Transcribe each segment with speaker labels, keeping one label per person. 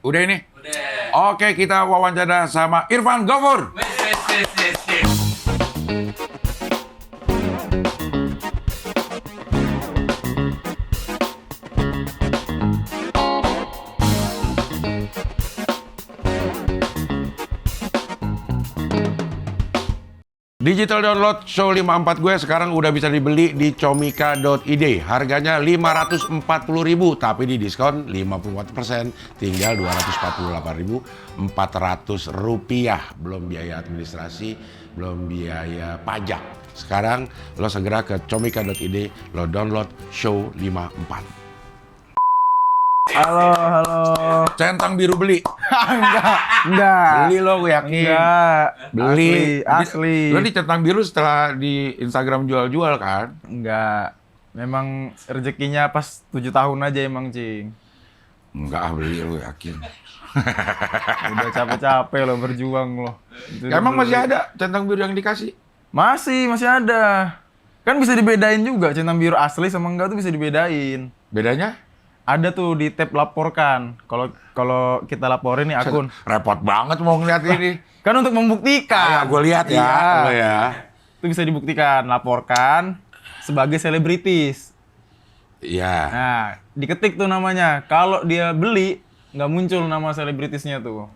Speaker 1: Udah ini?
Speaker 2: Udah.
Speaker 1: Oke, kita wawancara sama Irfan Ghafour.
Speaker 2: Wes.
Speaker 1: Digital download show 54 gue sekarang udah bisa dibeli di comika.id. Harganya Rp540.000, tapi di diskon 54%, tinggal Rp248.400. Belum biaya administrasi, belum biaya pajak. Sekarang lo segera ke comika.id, lo download show 54.
Speaker 3: Halo.
Speaker 1: Centang biru beli.
Speaker 3: Enggak.
Speaker 1: Beli lo, gue yakin.
Speaker 3: Enggak.
Speaker 1: Beli.
Speaker 3: Asli.
Speaker 1: Lo di centang biru setelah di Instagram jual-jual kan?
Speaker 3: Enggak. Memang rezekinya pas 7 tahun aja emang, Cing.
Speaker 1: Enggak, beli lo yakin.
Speaker 3: Udah capek-capek lo berjuang lo.
Speaker 1: Emang masih ada centang biru yang dikasih?
Speaker 3: Masih ada. Kan bisa dibedain juga centang biru asli sama enggak tuh bisa dibedain.
Speaker 1: Bedanya?
Speaker 3: Ada tuh di tab laporkan. Kalau kita laporin nih akun.
Speaker 1: Repot banget mau ngeliat ini.
Speaker 3: Kan untuk membuktikan.
Speaker 1: Gue lihat ya.
Speaker 3: Iya.
Speaker 1: Lo ya.
Speaker 3: Itu bisa dibuktikan, laporkan sebagai selebritis.
Speaker 1: Iya.
Speaker 3: Nah, diketik tuh namanya. Kalau dia beli, nggak muncul nama selebritisnya tuh.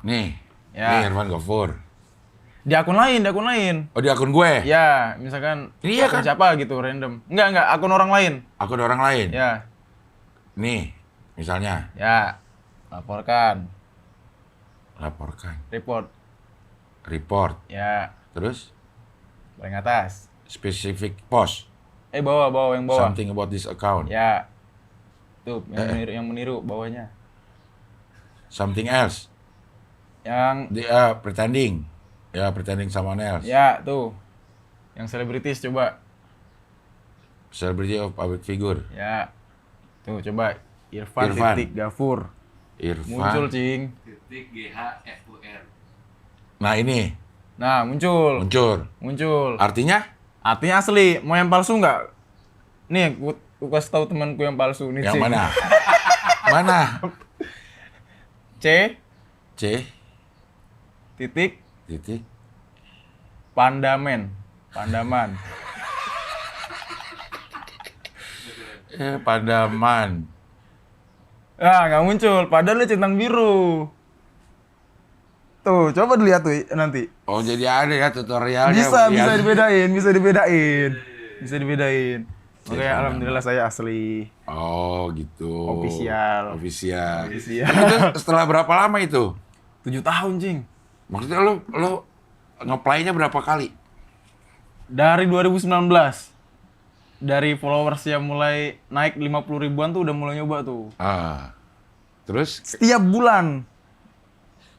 Speaker 1: Nih.
Speaker 3: Ya.
Speaker 1: Nih Irfan Ghafour.
Speaker 3: Di akun lain.
Speaker 1: Oh, di akun gue?
Speaker 3: Ya, misalkan
Speaker 1: Iya
Speaker 3: akun
Speaker 1: kan?
Speaker 3: siapa gitu, random. Enggak, akun orang lain.
Speaker 1: Akun orang lain?
Speaker 3: Ya,
Speaker 1: Nih, misalnya.
Speaker 3: ya. Laporkan,
Speaker 1: Laporkan.
Speaker 3: report.
Speaker 1: Report.
Speaker 3: Ya,
Speaker 1: Terus?
Speaker 3: paling atas.
Speaker 1: Specific post.
Speaker 3: Bawah yang bawah.
Speaker 1: Something about this account.
Speaker 3: Ya. Tuh, yang meniru bawahnya.
Speaker 1: Something else.
Speaker 3: Yang
Speaker 1: Dia pretending. Ya, pretending someone else.
Speaker 3: ya, tuh. Yang selebritis coba.
Speaker 1: Celebrity of public figure.
Speaker 3: Ya. Tuh, coba Irfan. Ghafour.
Speaker 1: Irfan.
Speaker 3: Muncul, Cing.
Speaker 2: GHFUR.
Speaker 1: Nah, ini.
Speaker 3: Nah, muncul.
Speaker 1: Muncul. Artinya?
Speaker 3: Artinya asli. Mau yang palsu nggak? Nih, aku kasih tahu temanku yang palsu nih.
Speaker 1: Yang
Speaker 3: Cing.
Speaker 1: mana? Mana?
Speaker 3: C
Speaker 1: C.
Speaker 3: titik
Speaker 1: Titik.
Speaker 3: Pandaman.
Speaker 1: Padaman.
Speaker 3: Ah, nggak muncul. Padahal dia centang biru. Tuh, coba dilihat tuh nanti.
Speaker 1: Oh, jadi ada ya tutorialnya.
Speaker 3: Bisa
Speaker 1: Iya.
Speaker 3: dibedain. Oke, alhamdulillah saya asli.
Speaker 1: Oh, gitu.
Speaker 3: Official.
Speaker 1: Itu setelah berapa lama itu?
Speaker 3: 7 tahun, Cing.
Speaker 1: Maksudnya lo nge-play-nya berapa kali?
Speaker 3: Dari 2019. Dari followers yang mulai naik 50 ribuan tuh udah mulai nyoba tuh.
Speaker 1: Terus
Speaker 3: Setiap bulan.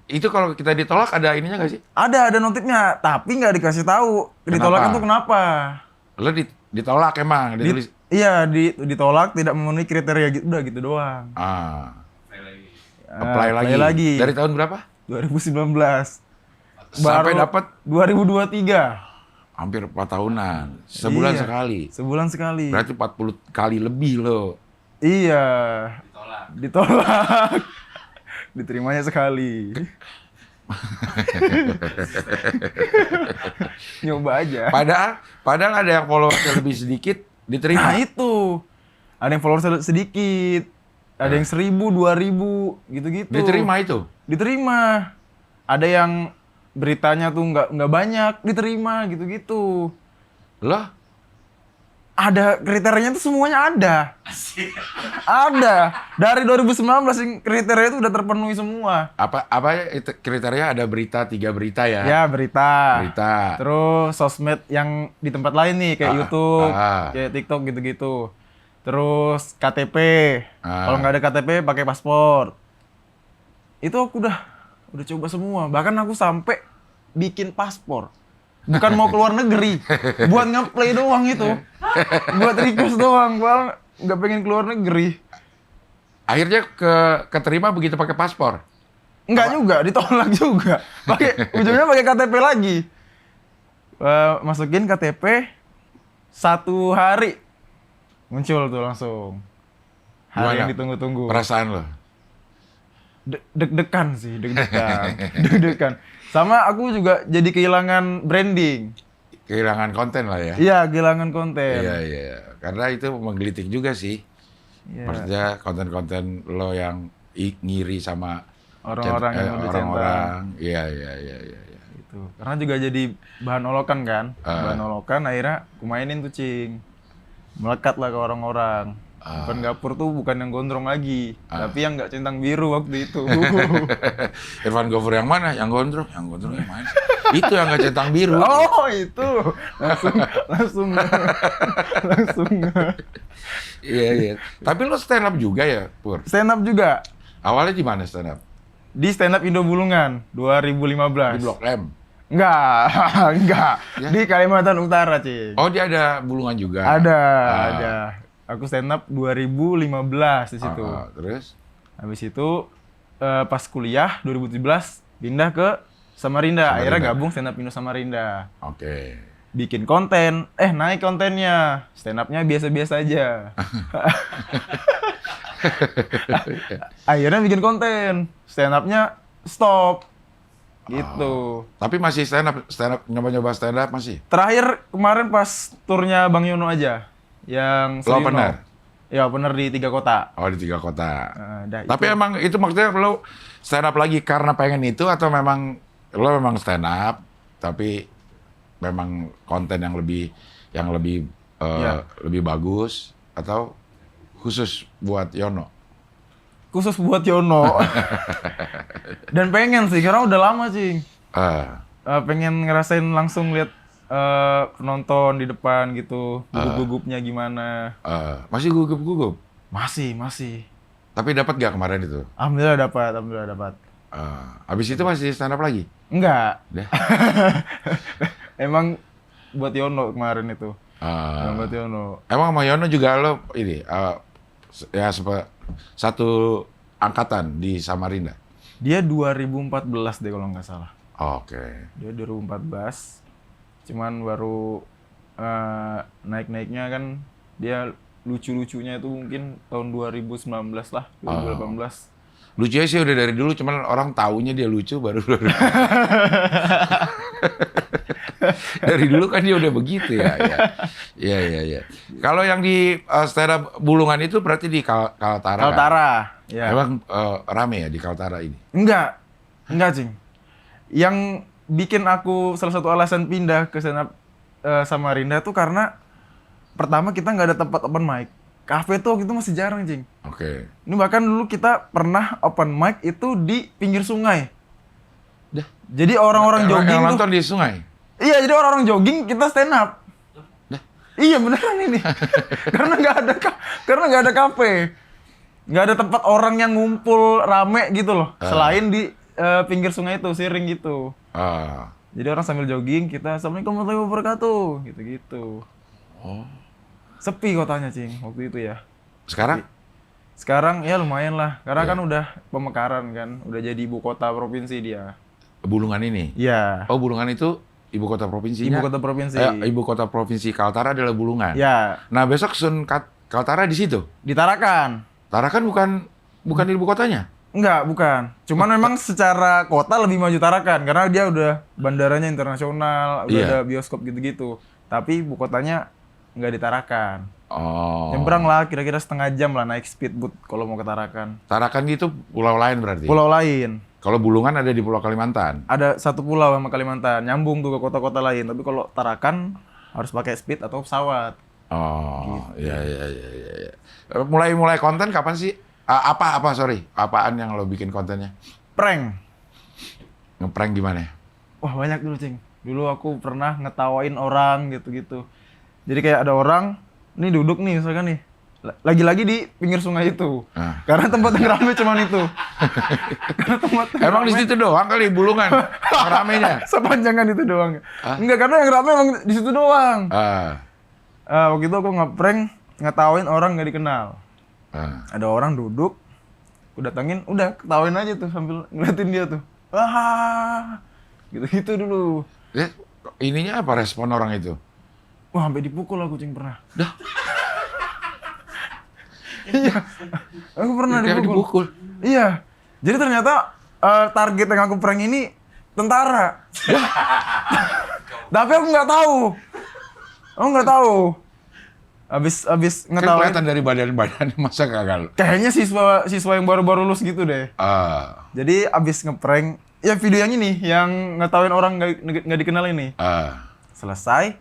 Speaker 1: itu kalau kita ditolak ada ininya nggak sih?
Speaker 3: Ada notifnya, tapi nggak dikasih tahu. Ditolaknya tuh kenapa?
Speaker 1: Lo ditolak emang, ditulis.
Speaker 3: Ditolak tidak memenuhi kriteria gitu, udah gitu doang.
Speaker 1: Apply lagi. Dari tahun berapa?
Speaker 3: 2019.
Speaker 1: Sampai
Speaker 3: Baru
Speaker 1: dapat
Speaker 3: 2023.
Speaker 1: hampir 4 tahunan. Sebulan
Speaker 3: Iya,
Speaker 1: sekali.
Speaker 3: Sebulan sekali.
Speaker 1: Berarti 40 kali lebih lo.
Speaker 3: Iya. Ditolak. Diterimanya sekali. Nyoba aja.
Speaker 1: Padahal ada yang followersnya lebih sedikit diterima.
Speaker 3: Nah itu. Ada yang followers sedikit. Ada yang 1.000, 2.000 gitu-gitu.
Speaker 1: Diterima itu.
Speaker 3: Diterima. Ada yang beritanya tuh nggak banyak, diterima gitu-gitu.
Speaker 1: Loh?
Speaker 3: Ada kriterianya tuh semuanya ada. Ada. Dari 2019 yang kriteria itu udah terpenuhi semua.
Speaker 1: Apa itu kriteria? Ada berita, 3 berita ya?
Speaker 3: Ya, berita.
Speaker 1: Berita.
Speaker 3: Terus sosmed yang di tempat lain nih kayak YouTube, kayak TikTok gitu-gitu. Terus KTP. Kalau nggak ada KTP pakai paspor. Itu aku udah coba semua. Bahkan aku sampai bikin paspor. Bukan mau keluar negeri, buat nge-play doang itu. Buat request doang, gua nggak pengen keluar negeri.
Speaker 1: Akhirnya keterima begitu pakai paspor.
Speaker 3: Enggak juga, ditolak juga. Ujungnya pakai KTP lagi. Masukin KTP 1 hari muncul tuh langsung. Hari yang ditunggu-tunggu.
Speaker 1: Perasaan lo?
Speaker 3: Deg-degan sih, deg-degan. Deg-degan. Sama aku juga jadi kehilangan branding.
Speaker 1: Kehilangan konten lah ya.
Speaker 3: Iya, kehilangan konten.
Speaker 1: Iya. Karena itu menggelitik juga sih.
Speaker 3: Iya.
Speaker 1: Maksudnya konten-konten lo yang ngiri sama
Speaker 3: Orang-orang yang udah centang.
Speaker 1: orang-orang. Iya.
Speaker 3: Gitu. Karena juga jadi bahan olokan kan. Bahan olokan akhirnya aku mainin tuh, Cing. Melekat lah ke orang-orang. Bukan Gapur tuh bukan yang gondrong lagi, tapi yang nggak centang biru waktu itu.
Speaker 1: Irfan Gofur yang mana? Yang gondrong? Yang gondrong yang mana? Itu yang nggak centang biru.
Speaker 3: Oh itu, langsung.
Speaker 1: Iya. Tapi lo stand up juga ya, Pur?
Speaker 3: Stand up juga.
Speaker 1: Awalnya di mana stand up?
Speaker 3: Di Stand Up Indo Bulungan 2015.
Speaker 1: Di Blok M.
Speaker 3: Enggak.
Speaker 1: Ya?
Speaker 3: Di Kalimantan Utara, Cing.
Speaker 1: Oh, dia ada Bulungan juga.
Speaker 3: Ada. Aku stand up 2015 di situ.
Speaker 1: Terus?
Speaker 3: Habis itu pas kuliah 2017 pindah ke Samarinda. Akhirnya gabung Stand Up Indo Samarinda.
Speaker 1: Oke.
Speaker 3: Bikin konten, naik kontennya. Stand up-nya biasa-biasa aja. Akhirnya bikin konten. Stand up-nya stop. Gitu.
Speaker 1: Tapi masih stand up nyoba-nyoba stand up masih?
Speaker 3: Terakhir kemarin pas turnya Bang Yono aja. Yang
Speaker 1: Lo benar?
Speaker 3: Ya benar di 3 kota.
Speaker 1: Oh, di 3 kota. Tapi
Speaker 3: itu.
Speaker 1: emang itu maksudnya lo stand up lagi karena pengen itu atau memang lo memang stand up tapi memang konten yang lebih lebih bagus atau khusus buat Yono?
Speaker 3: Khusus buat Yono. Dan pengen sih, karena udah lama sih. Pengen ngerasain langsung lihat penonton di depan gitu, gugup-gugupnya gimana.
Speaker 1: Masih gugup-gugup?
Speaker 3: Masih.
Speaker 1: Tapi dapat gak kemarin itu?
Speaker 3: Alhamdulillah dapat.
Speaker 1: Habis itu masih stand up lagi?
Speaker 3: Enggak.
Speaker 1: Dah.
Speaker 3: Emang buat Yono kemarin itu. Buat Yono.
Speaker 1: Emang sama Yono juga lo ini ya satu angkatan di Samarinda?
Speaker 3: Dia 2014 deh kalau nggak salah.
Speaker 1: Oke.
Speaker 3: Dia 2014. Cuman baru naik-naiknya kan dia lucu-lucunya itu mungkin tahun 2019 lah, 2018.
Speaker 1: Lucunya sih udah dari dulu, cuman orang taunya dia lucu baru. Dari dulu kan dia udah begitu ya. Iya. Kalau yang di stand up Bulungan itu berarti di Kaltara.
Speaker 3: Kaltara,
Speaker 1: kan?
Speaker 3: ya.
Speaker 1: Emang rame ya di Kaltara ini?
Speaker 3: Enggak, Cing. Yang bikin aku salah satu alasan pindah ke stand up Samarinda tuh karena pertama kita nggak ada tempat open mic. Kafe tuh waktu itu masih jarang, Cing.
Speaker 1: Oke.
Speaker 3: Ini bahkan dulu kita pernah open mic itu di pinggir sungai.
Speaker 1: Dah.
Speaker 3: Jadi orang-orang jogging
Speaker 1: yang
Speaker 3: tuh.
Speaker 1: nonton di sungai?
Speaker 3: Iya, jadi orang-orang jogging kita stand up.
Speaker 1: Dah.
Speaker 3: Iya beneran ini. Karena nggak ada kafe. Nggak ada tempat orang yang ngumpul rame gitu loh. Selain di pinggir sungai itu, Siring gitu. Jadi orang sambil jogging, kita Assalamualaikum warahmatullahi wabarakatuh, gitu-gitu.
Speaker 1: Oh.
Speaker 3: Sepi kotanya, Cing, waktu itu ya.
Speaker 1: Sekarang?
Speaker 3: Sekarang ya lumayan lah, karena kan udah pemekaran kan, udah jadi ibu kota provinsi dia.
Speaker 1: Bulungan ini?
Speaker 3: Iya.
Speaker 1: Oh, Bulungan itu ibu kota provinsinya?
Speaker 3: Ibu kota provinsi.
Speaker 1: Ibu kota provinsi Kaltara adalah Bulungan?
Speaker 3: Ya.
Speaker 1: Nah, besok Sun Kaltara di situ?
Speaker 3: Di Tarakan.
Speaker 1: Tarakan bukan ibu kotanya?
Speaker 3: Enggak, bukan. Cuman memang secara kota lebih maju Tarakan, karena dia udah bandaranya internasional, udah ada bioskop gitu-gitu. Tapi ibu kotanya nggak di Tarakan.
Speaker 1: Oh.
Speaker 3: Nyebrang lah, kira-kira setengah jam lah naik speedboat kalau mau ke Tarakan.
Speaker 1: Tarakan itu pulau lain berarti?
Speaker 3: Pulau lain.
Speaker 1: Kalau Bulungan ada di Pulau Kalimantan?
Speaker 3: Ada satu pulau sama Kalimantan, nyambung tuh ke kota-kota lain. Tapi kalau Tarakan harus pakai speed atau pesawat.
Speaker 1: Oh, iya. Mulai konten kapan sih? Apaan yang lo bikin kontennya?
Speaker 3: Prank.
Speaker 1: Ngeprank gimana?
Speaker 3: Wah banyak dulu, Cing. Dulu aku pernah ngetawain orang gitu-gitu. Jadi kayak ada orang, nih duduk nih misalkan nih. Lagi-lagi di pinggir sungai itu. Karena tempat yang rame cuman itu.
Speaker 1: Emang di situ doang kali Bulungan yang ramenya?
Speaker 3: Sepanjangan itu doang. Enggak, karena yang rame emang di situ doang. Waktu itu aku ngeprank ngetawain orang nggak dikenal. Ada orang duduk, aku datangin, udah ketawain aja tuh sambil ngeliatin dia tuh. Wah, gitu-gitu dulu.
Speaker 1: Ininya apa respon orang itu?
Speaker 3: Wah, sampai dipukul aku, Cing, pernah.
Speaker 1: Dah.
Speaker 3: Iya, aku pernah dipukul.
Speaker 1: Dipukul?
Speaker 3: Iya, Jadi ternyata target yang aku prank ini tentara. Tapi aku nggak tahu. Aku nggak tahu. Abis
Speaker 1: Kan
Speaker 3: ngetawain.
Speaker 1: kelihatan dari badan-badan masa kagak.
Speaker 3: Kayaknya siswa yang baru-baru lulus gitu deh. Jadi abis ngeprank, ya video yang ini, yang ngetawain orang nggak dikenal ini. Selesai.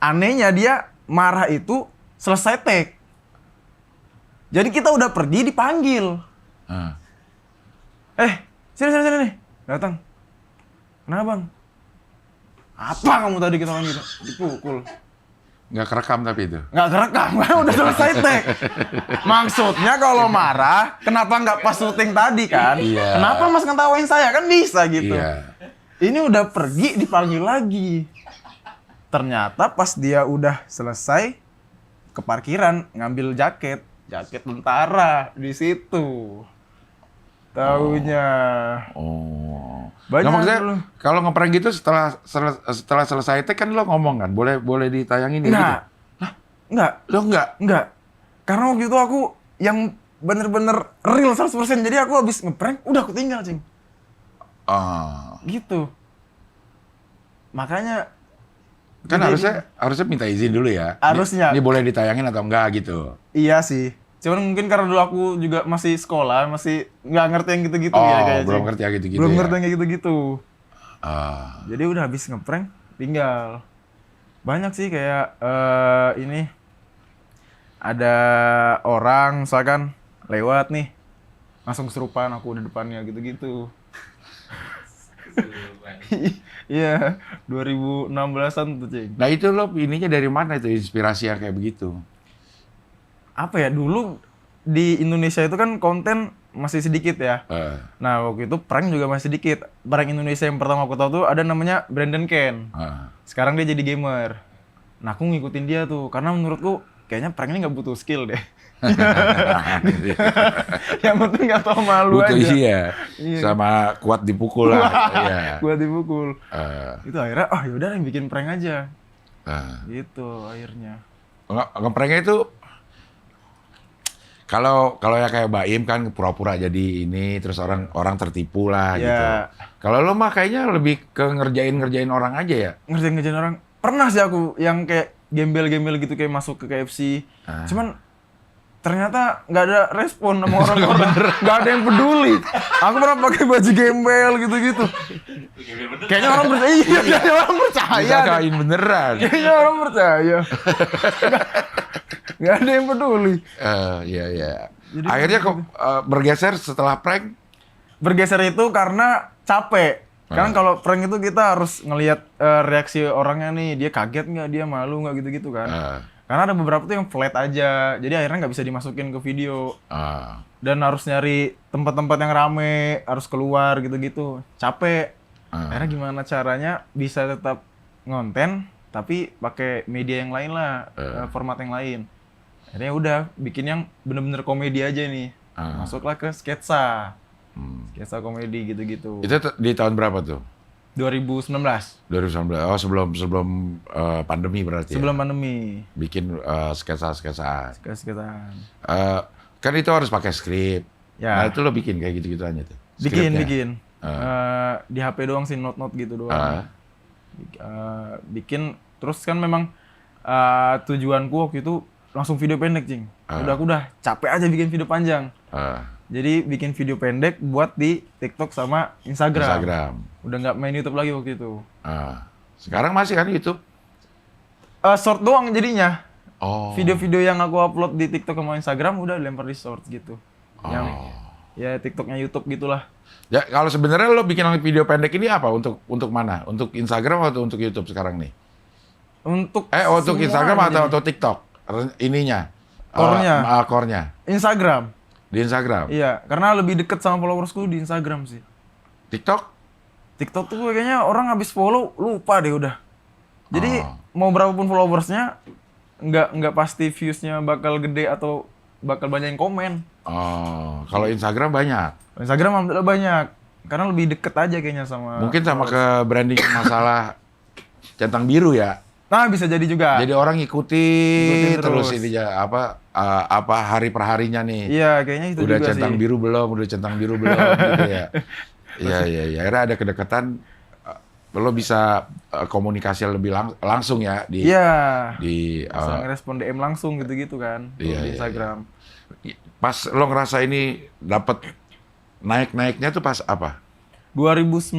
Speaker 3: Anehnya dia marah itu selesai take. Jadi kita udah pergi dipanggil. Sini nih. Datang. Kenapa bang? Apa kamu tadi ketahuan gitu? Dipukul.
Speaker 1: Nggak kerekam tapi itu.
Speaker 3: Nggak kerekam, kan udah selesai take. Maksudnya kalau marah, kenapa nggak pas syuting tadi kan?
Speaker 1: Iya.
Speaker 3: Kenapa mas ngetawain saya? Kan bisa gitu.
Speaker 1: Iya.
Speaker 3: Ini udah pergi dipanggil lagi. Ternyata pas dia udah selesai ke parkiran ngambil jaket tentara di situ. Taunya. Banyak
Speaker 1: Nah, maksudnya
Speaker 3: lu.
Speaker 1: kalau ngeprank gitu setelah selesai take kan lo ngomong kan, boleh ditayangin ya gitu.
Speaker 3: Enggak. Enggak. Karena waktu itu aku yang bener-bener real 100%. Jadi aku habis ngeprank, udah aku tinggal, Cing. Gitu. Makanya
Speaker 1: Kan harusnya minta izin dulu ya.
Speaker 3: Harusnya.
Speaker 1: Ini boleh ditayangin atau enggak gitu.
Speaker 3: Iya sih. Cuman mungkin karena dulu aku juga masih sekolah, masih nggak ngerti yang gitu-gitu ya kayaknya.
Speaker 1: Belum ngerti yang gitu-gitu.
Speaker 3: Belum
Speaker 1: ya?
Speaker 3: ngerti yang kayak gitu-gitu. Jadi udah habis ngeprank, tinggal. Banyak sih kayak ini ada orang misalkan lewat nih, langsung kesurupan aku di depannya gitu-gitu. Iya, 2016-an tuh, Cing.
Speaker 1: Nah itu lo ininya dari mana itu inspirasi yang kayak begitu?
Speaker 3: Apa ya, dulu di Indonesia itu kan konten masih sedikit ya. Nah waktu itu prank juga masih sedikit. Prank Indonesia yang pertama aku tahu tuh ada namanya Brandon Ken. Sekarang dia jadi gamer. Nah aku ngikutin dia tuh, karena menurutku kayaknya prank ini nggak butuh skill deh. Yang penting nggak tahu malu
Speaker 1: butuh
Speaker 3: aja.
Speaker 1: Iya. Sama kuat dipukul lah. Iya.
Speaker 3: Kuat dipukul. Itu akhirnya, yaudah yang bikin prank aja. Gitu akhirnya.
Speaker 1: Ngepranknya itu kalau ya kayak Baim kan pura-pura jadi ini terus orang tertipu lah gitu. Kalau lo mah kayaknya lebih ke ngerjain orang aja ya.
Speaker 3: Ngerjain orang. Pernah sih aku yang kayak gembel-gembel gitu kayak masuk ke KFC. Cuman ternyata nggak ada respon sama orang-orang. Nggak ada yang peduli. Aku pernah pakai baju gembel gitu-gitu. Kayaknya orang percaya. Iya, kayaknya orang percaya.
Speaker 1: Disangkain beneran.
Speaker 3: Kayaknya orang percaya. Nggak ada yang peduli.
Speaker 1: Iya. Akhirnya kok bergeser setelah prank?
Speaker 3: Bergeser itu karena capek. Kan kalau prank itu kita harus ngelihat reaksi orangnya nih, dia kaget nggak, dia malu nggak gitu-gitu kan. Karena ada beberapa tuh yang flat aja, jadi akhirnya nggak bisa dimasukin ke video. Dan harus nyari tempat-tempat yang rame, harus keluar gitu-gitu. Capek. Akhirnya gimana caranya bisa tetap ngonten, tapi pakai media yang lain lah, format yang lain. Akhirnya udah bikin yang bener-bener komedi aja nih. Masuklah ke sketsa. Sketsa komedi gitu-gitu.
Speaker 1: Itu di tahun berapa tuh?
Speaker 3: 2019.
Speaker 1: 2019. Oh, sebelum pandemi berarti.
Speaker 3: Sebelum pandemi.
Speaker 1: Bikin sketsa-sketsaan.
Speaker 3: Sketsa-sketsaan.
Speaker 1: Kan itu harus pakai skrip.
Speaker 3: Ya.
Speaker 1: Nah, itu lo bikin kayak gitu-gitu aja tuh.
Speaker 3: Bikin. Di HP doang sih, note-note gitu doang. Bikin, terus kan memang tujuanku waktu itu langsung video pendek, Cing. Aku udah capek aja bikin video panjang. Jadi bikin video pendek buat di TikTok sama Instagram. Udah nggak main YouTube lagi waktu itu.
Speaker 1: Sekarang masih kan YouTube?
Speaker 3: Short doang jadinya. Video-video yang aku upload di TikTok sama Instagram udah lempar di short gitu. Yang ya TikToknya YouTube gitulah.
Speaker 1: Ya kalau sebenarnya lo bikin video pendek ini apa? Untuk mana? Untuk Instagram atau untuk YouTube sekarang nih?
Speaker 3: Untuk
Speaker 1: Instagram atau TikTok? Ininya? Core-nya?
Speaker 3: Instagram.
Speaker 1: Di Instagram?
Speaker 3: Iya, karena lebih deket sama followersku di Instagram sih.
Speaker 1: TikTok?
Speaker 3: TikTok tuh kayaknya orang habis follow lupa deh udah. Jadi mau berapapun followersnya, nggak pasti viewsnya bakal gede atau bakal banyak yang komen.
Speaker 1: Kalau Instagram banyak?
Speaker 3: Instagram alhamdulillah banyak, karena lebih deket aja kayaknya sama.
Speaker 1: Mungkin sama ke branding masalah centang biru ya?
Speaker 3: Nah bisa jadi juga.
Speaker 1: Jadi orang ngikutin terus ini apa hari per harinya nih.
Speaker 3: Iya, kayaknya itu
Speaker 1: Udah
Speaker 3: juga
Speaker 1: centang
Speaker 3: sih.
Speaker 1: biru belum, udah centang biru belum gitu ya. Iya. Akhirnya ada kedekatan, lo bisa komunikasi lebih langsung ya di
Speaker 3: Iya.
Speaker 1: di
Speaker 3: Bisa ngerespon DM langsung gitu-gitu kan
Speaker 1: Iya,
Speaker 3: di Instagram.
Speaker 1: pas lo ngerasa ini dapat naik-naiknya tuh pas apa?
Speaker 3: 2019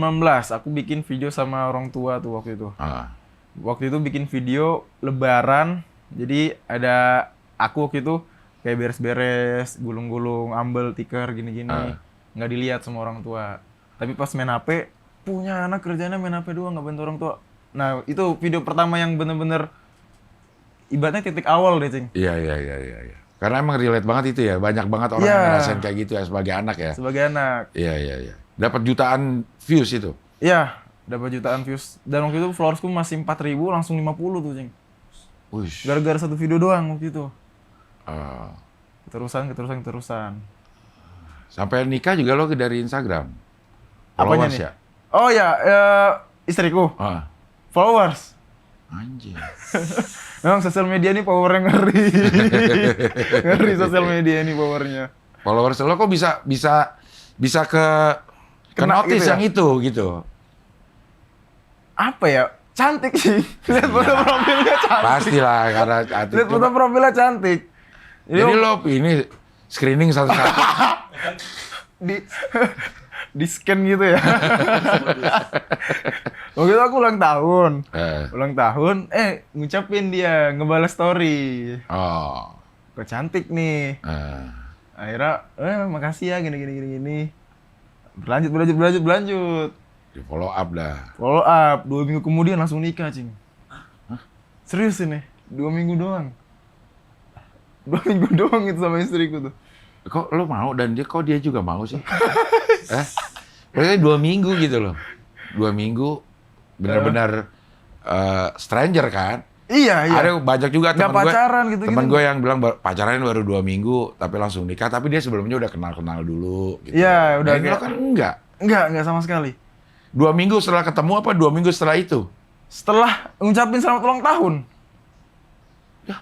Speaker 3: aku bikin video sama orang tua tuh waktu itu.
Speaker 1: Ah,
Speaker 3: Waktu itu bikin video lebaran. Jadi ada aku waktu itu kayak beres-beres, gulung-gulung, ambel, tikar gini-gini. Nggak dilihat sama orang tua. Tapi pas main HP, punya anak kerjanya main HP doang, nggak bantu orang tua. Nah, itu video pertama yang bener-bener ibaratnya titik awal deh, Cing.
Speaker 1: iya. Karena emang relate banget itu ya, banyak banget orang
Speaker 3: Iya.
Speaker 1: yang ngerasain kayak gitu ya sebagai anak ya.
Speaker 3: Sebagai anak.
Speaker 1: Iya. Dapat jutaan views itu.
Speaker 3: Iya, dapat jutaan views. Dan waktu itu followersku masih 4.000, langsung 50 tuh, Cing.
Speaker 1: Wush.
Speaker 3: Gara-gara satu video doang waktu itu.
Speaker 1: Ah.
Speaker 3: Keterusan.
Speaker 1: Sampai nikah juga lo dari Instagram.
Speaker 3: Apanya
Speaker 1: Followers
Speaker 3: nih?
Speaker 1: ya?
Speaker 3: Oh ya, istriku.
Speaker 1: Ah.
Speaker 3: Followers.
Speaker 1: Anjir.
Speaker 3: Memang sosial media ini powernya ngeri. Ngeri sosial media ini powernya.
Speaker 1: Followers lo kok bisa ke
Speaker 3: Kena
Speaker 1: notice
Speaker 3: gitu ya?
Speaker 1: yang itu gitu.
Speaker 3: Apa ya? Cantik sih. Lihat foto profilnya cantik.
Speaker 1: Pastilah karena
Speaker 3: Lihat foto profilnya cantik.
Speaker 1: Jadi lo ini screening satu-satu.
Speaker 3: di di scan gitu ya. Waktu itu aku ulang tahun. Ulang tahun, ngucapin dia, ngebalas story.
Speaker 1: Oh.
Speaker 3: Kok cantik nih. Akhirnya, makasih ya gini. Berlanjut.
Speaker 1: Di follow up dah.
Speaker 3: Follow up, 2 minggu kemudian langsung nikah, Cing. Serius ini, 2 minggu doang. 2 minggu doang itu sama istriku tuh.
Speaker 1: Kok lo mau dan kok dia juga mau sih? Berarti 2 minggu gitu loh. 2 minggu benar-benar stranger kan?
Speaker 3: Iya.
Speaker 1: Ada banyak juga
Speaker 3: Nggak
Speaker 1: teman gue.
Speaker 3: pacaran gitu-gitu.
Speaker 1: Teman gue yang bilang pacaran baru 2 minggu tapi langsung nikah. Tapi dia sebelumnya udah kenal dulu. Gitu.
Speaker 3: Iya, udah
Speaker 1: Nah, ini lo
Speaker 3: kayak-
Speaker 1: kan enggak.
Speaker 3: Enggak sama sekali.
Speaker 1: 2 minggu setelah ketemu apa 2 minggu setelah itu?
Speaker 3: Setelah ngucapin selamat ulang tahun.
Speaker 1: Ya.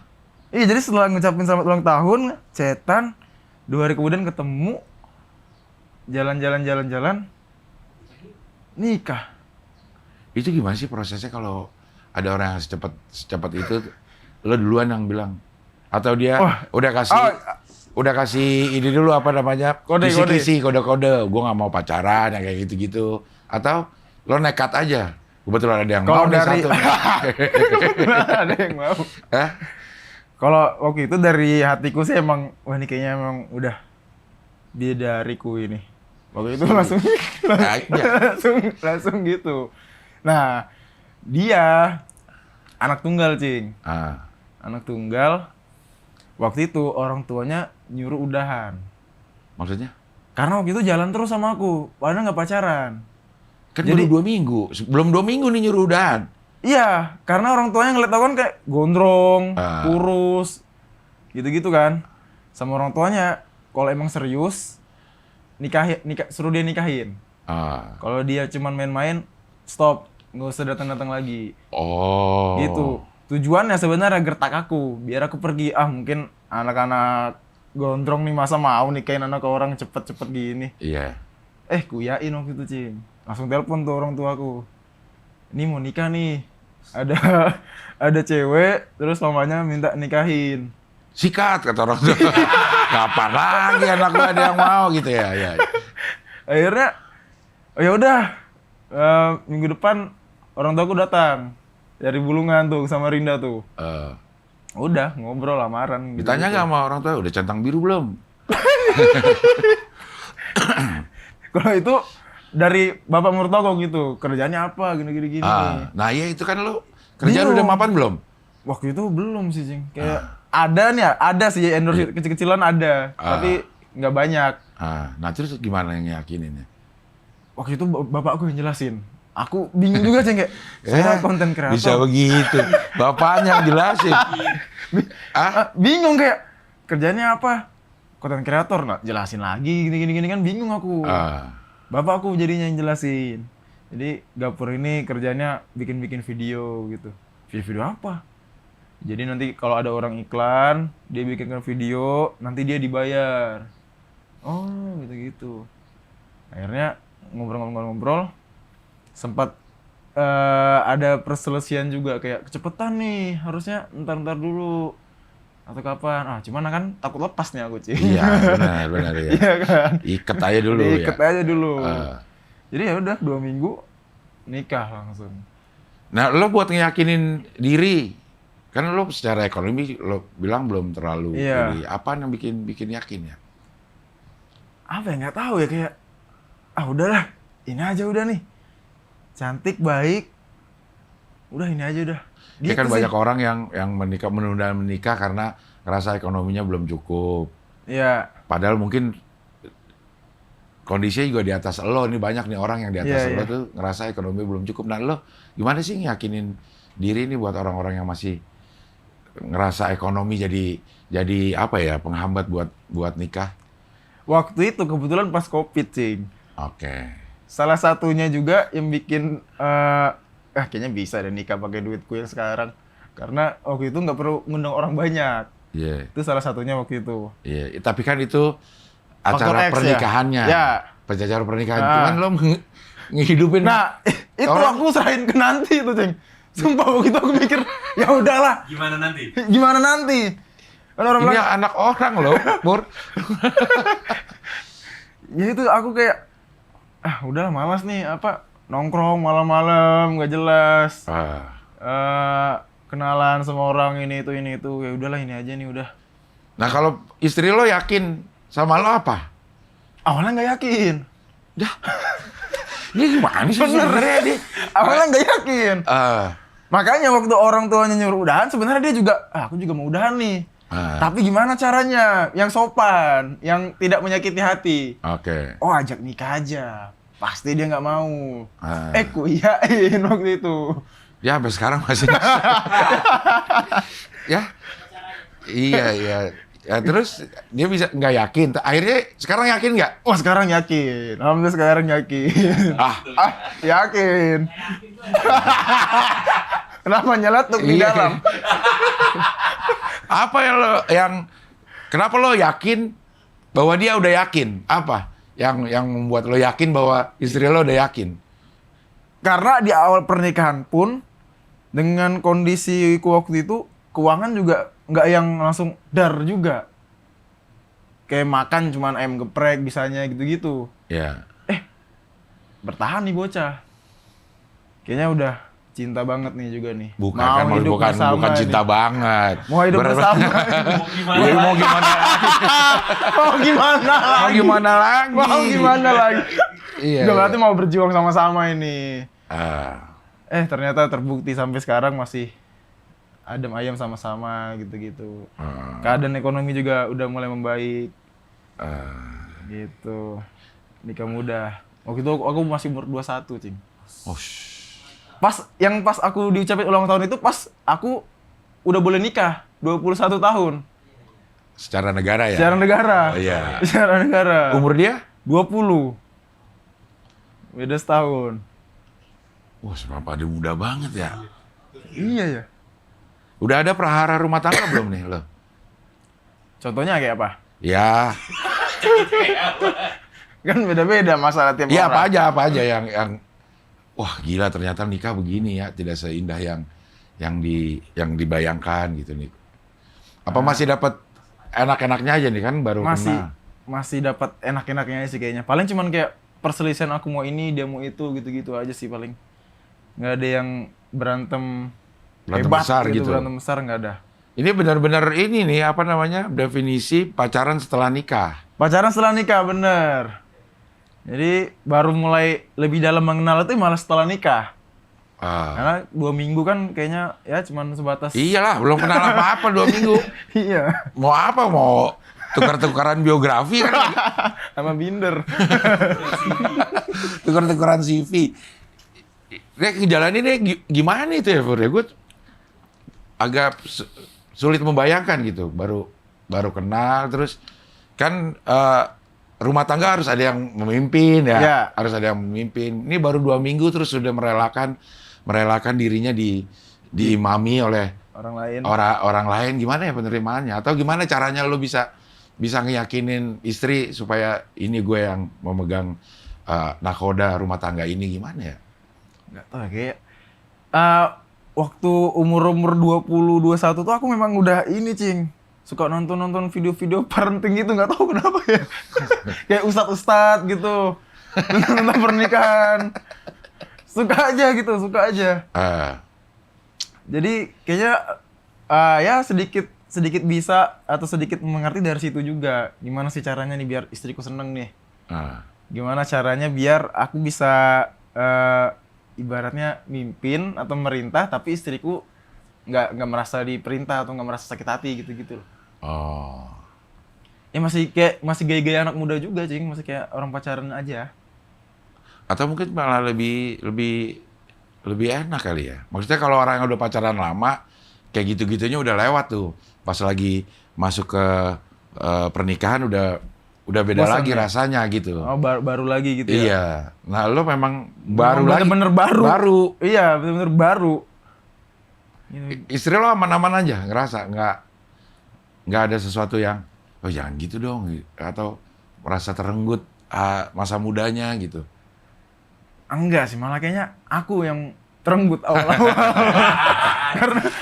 Speaker 3: Iya, jadi setelah ngucapin selamat ulang tahun, chatan, 2 hari kemudian ketemu, jalan, nikah.
Speaker 1: Itu gimana sih prosesnya kalau ada orang yang secepat itu lo duluan yang bilang atau dia udah kasih ini dulu apa namanya kisi-kisi kode-kode gue nggak mau pacaran yang kayak gitu-gitu atau lo nekat aja kebetulan ada yang
Speaker 3: Kalau
Speaker 1: mau nih
Speaker 3: dari-
Speaker 1: satu
Speaker 3: Ada yang mau.
Speaker 1: eh
Speaker 3: Kalau waktu itu dari hatiku sih emang, wah ini kayaknya emang udah bidadariku ini. Waktu itu langsung langsung gitu. Nah, dia anak tunggal, Cing. Anak tunggal. Waktu itu orang tuanya nyuruh udahan.
Speaker 1: maksudnya
Speaker 3: Karena waktu itu jalan terus sama aku, padahal nggak pacaran.
Speaker 1: kan
Speaker 3: Jadi-
Speaker 1: baru 2 minggu belum 2 minggu nih nyuruh udahan.
Speaker 3: Iya, karena orang tuanya ngeliat aku kan kayak gondrong,
Speaker 1: Ah.
Speaker 3: kurus, gitu-gitu kan. Sama orang tuanya, kalau emang serius, suruh dia nikahin. Kalau dia cuman main-main, stop, nggak usah datang-datang lagi.
Speaker 1: Oh
Speaker 3: Gitu. Tujuannya sebenarnya gertak aku, biar aku pergi. Mungkin anak-anak gondrong nih masa mau nikahin anak orang cepet-cepet gini.
Speaker 1: iya
Speaker 3: Kuyain waktu itu, Cing. Langsung telepon tuh orang tuaku. Ini mau nikah nih. Ada cewek, terus mamanya minta nikahin.
Speaker 1: sikat kata orang tua. Kapan lagi anak gue ada yang mau gitu ya
Speaker 3: Akhirnya, ya udah. Minggu depan orang tuaku datang dari Bulungan tuh sama Rinda tuh. Udah ngobrol lamaran.
Speaker 1: Ditanya nggak sama orang tua, udah centang biru belum?
Speaker 3: Kalau itu dari bapak mertuaku gitu, kerjanya apa gini.
Speaker 1: Nah iya itu kan lo kerjaan udah mapan belum?
Speaker 3: Waktu itu belum sih, Cing. Kayak ada sih endorse kecil-kecilan ada, tapi nggak banyak.
Speaker 1: Nah terus gimana yang yakinin ya?
Speaker 3: Waktu itu bapakku yang jelasin. Aku bingung juga, Ceng, kayak saya konten kreator.
Speaker 1: Bisa begitu. Bapaknya yang jelasin.
Speaker 3: Bingung kayak kerjanya apa? Konten kreator, nah jelasin lagi gini kan bingung aku. Bapakku jadinya yang jelasin. Jadi Gapur ini kerjanya bikin video gitu. Video apa? Jadi nanti kalau ada orang iklan, dia bikinkan video, nanti dia dibayar. Oh, gitu-gitu. Akhirnya ngobrol-ngobrol, sempat ada perselisihan juga kayak kecepatan nih, harusnya ntar dulu atau kapan. Cuman kan takut lepas nih aku, Ci.
Speaker 1: Iya, benar ya.
Speaker 3: Iya kan?
Speaker 1: Iket aja dulu ya.
Speaker 3: Iket aja dulu. Jadi ya udah 2 minggu nikah langsung.
Speaker 1: Nah, lo buat ngeyakinin diri, kan lo secara ekonomi lo bilang belum terlalu
Speaker 3: Iya.
Speaker 1: ini. Apa yang bikin yakin ya?
Speaker 3: Apa ya, nggak tahu ya, kayak udahlah, ini aja udah nih. Cantik, baik. Udah ini aja udah.
Speaker 1: Ya kan
Speaker 3: Gitu sih.
Speaker 1: banyak orang yang menunda menikah karena ngerasa ekonominya belum cukup.
Speaker 3: Iya.
Speaker 1: Padahal mungkin kondisinya juga di atas lo. Ini banyak nih orang yang di atas lo tuh ngerasa ekonomi belum cukup. Nah, lo gimana sih ngeyakinin diri ini buat orang-orang yang masih ngerasa ekonomi jadi apa ya, penghambat buat nikah?
Speaker 3: Waktu itu kebetulan pas Covid, Cing.
Speaker 1: Oke.
Speaker 3: Salah satunya juga yang bikin kayaknya bisa deh nikah pakai duit kuil sekarang. Karena waktu itu nggak perlu ngundang orang banyak.
Speaker 1: Iya.
Speaker 3: Itu salah satunya waktu itu.
Speaker 1: Iya, tapi kan itu
Speaker 3: Faktor
Speaker 1: acara
Speaker 3: X,
Speaker 1: pernikahannya.
Speaker 3: ya.
Speaker 1: Acara pernikahan. Cuman lo ngehidupin.
Speaker 3: Nah, itu
Speaker 1: orang.
Speaker 3: aku serahin ke nanti itu, Cing. Sumpah waktu itu aku mikir, ya udahlah.
Speaker 2: Gimana nanti?
Speaker 3: Gimana nanti? Kan orang
Speaker 1: Ini
Speaker 3: bilang,
Speaker 1: anak orang loh, Pur.
Speaker 3: ya itu aku kayak, udahlah malas nih, nongkrong malam-malam nggak jelas. Kenalan sama orang ini itu, ya udahlah ini aja nih udah.
Speaker 1: Nah, kalau istri lo yakin sama lo apa?
Speaker 3: Awalnya nggak yakin.
Speaker 1: Ini gimana sih sebenarnya dia?
Speaker 3: Awalnya nggak yakin. Makanya waktu orang tuanya nyuruh udahan, sebenarnya dia juga, aku juga mau udahan nih. Tapi gimana caranya? Yang sopan, yang tidak menyakiti hati.
Speaker 1: Oke.
Speaker 3: Oh, ajak nikah aja. Pasti dia nggak mau. Ku iyain waktu itu.
Speaker 1: Ya, sampai sekarang masih. Ya. Iya. Ya, terus dia bisa nggak yakin. Akhirnya sekarang yakin nggak?
Speaker 3: Wah, sekarang yakin. Alhamdulillah sekarang yakin. Yakin. Kenapa nyeletuk di
Speaker 1: Iya.
Speaker 3: dalam?
Speaker 1: Apa kenapa lo yakin bahwa dia udah yakin? Apa yang membuat lo yakin bahwa istri lo udah yakin?
Speaker 3: Karena di awal pernikahan pun dengan kondisiku waktu itu, keuangan juga nggak yang langsung dar juga. Kayak makan cuman ayam geprek bisanya gitu-gitu.
Speaker 1: Ya.
Speaker 3: Bertahan nih bocah. Kayaknya udah cinta banget nih juga nih.
Speaker 1: Bukan cinta banget.
Speaker 3: Mau hidup bersama.
Speaker 2: Mau gimana?
Speaker 3: Mau gimana lagi? Mau gimana lagi?
Speaker 1: Iya.
Speaker 3: Udah berarti mau berjuang sama-sama ini.
Speaker 1: Ah.
Speaker 3: Ternyata terbukti sampai sekarang masih adem ayam sama-sama gitu-gitu. Keadaan ekonomi juga udah mulai membaik. Gitu. Nikah muda. Waktu itu aku masih umur 21, Cing. Pas aku diucapin ulang tahun itu pas aku udah boleh nikah, 21 tahun.
Speaker 1: Secara negara ya?
Speaker 3: Secara negara.
Speaker 1: Oh, iya.
Speaker 3: Secara negara.
Speaker 1: Umur dia?
Speaker 3: 20. Beda setahun.
Speaker 1: Wah, kenapa dia muda banget ya?
Speaker 3: Iya ya.
Speaker 1: Udah ada prahara rumah tangga belum nih lo?
Speaker 3: Contohnya kayak apa?
Speaker 1: Ya.
Speaker 3: Kan beda-beda masalah tiap
Speaker 1: Iya,
Speaker 3: orang.
Speaker 1: apa aja yang wah, gila ternyata nikah begini ya, tidak seindah yang dibayangkan gitu nih. Apa masih dapat enak-enaknya aja nih kan baru kenal?
Speaker 3: Masih dapat enak-enaknya sih kayaknya. Paling cuman kayak perselisihan aku mau ini, dia mau itu gitu-gitu aja sih paling. Nggak ada yang berantem hebat
Speaker 1: besar gitu.
Speaker 3: Berantem besar nggak ada.
Speaker 1: Ini benar-benar ini nih apa namanya? Definisi pacaran setelah nikah.
Speaker 3: Pacaran setelah nikah, bener. Jadi baru mulai lebih dalam mengenal itu malah setelah nikah. Karena 2 minggu kan kayaknya ya cuman sebatas.
Speaker 1: Iyalah, belum kenal apa-apa 2 minggu.
Speaker 3: Iya.
Speaker 1: Mau apa? Mau tukar-tukaran biografi kan?
Speaker 3: Sama binder.
Speaker 1: Tukar-tukaran CV. Ngejalaninnya gimana itu ya, Fur? Ya, gue agak sulit membayangkan gitu. Baru kenal, terus kan rumah tangga harus ada yang memimpin ya.
Speaker 3: Ya.
Speaker 1: Harus ada yang memimpin. Ini baru 2 minggu terus sudah merelakan dirinya diimami oleh orang lain gimana ya penerimaannya? Atau gimana caranya lo bisa ngeyakinin istri supaya ini gue yang memegang nakoda rumah tangga ini, gimana ya?
Speaker 3: Nggak tahu ya, kayak waktu umur 20-21 tuh aku memang udah ini, Cing. Suka nonton video-video parenting gitu, nggak tahu kenapa ya. Kayak ustadz gitu. Tentang pernikahan. Suka aja gitu, suka aja. Jadi kayaknya ya sedikit bisa atau sedikit mengerti dari situ juga. Gimana sih caranya nih biar istriku seneng nih? Gimana caranya biar aku bisa ibaratnya mimpin atau merintah tapi istriku nggak merasa diperintah atau nggak merasa sakit hati gitu-gitu loh. Ya masih gaya-gaya anak muda juga, Cing. Masih kayak orang pacaran aja.
Speaker 1: Atau mungkin malah lebih enak kali ya. Maksudnya kalau orang yang udah pacaran lama, kayak gitu-gitunya udah lewat tuh. Pas lagi masuk ke pernikahan udah beda
Speaker 3: Bosan
Speaker 1: lagi
Speaker 3: ya?
Speaker 1: rasanya gitu.
Speaker 3: Oh, baru lagi gitu ya?
Speaker 1: Iya. Nah, lo memang baru lagi.
Speaker 3: Bener-bener baru.
Speaker 1: Baru.
Speaker 3: Iya, bener-bener baru.
Speaker 1: Istri lo aman-aman aja, ngerasa nggak ada sesuatu yang, oh jangan gitu dong, atau merasa terenggut masa mudanya gitu.
Speaker 3: Enggak sih, malah kayaknya aku yang terenggut awal-awal.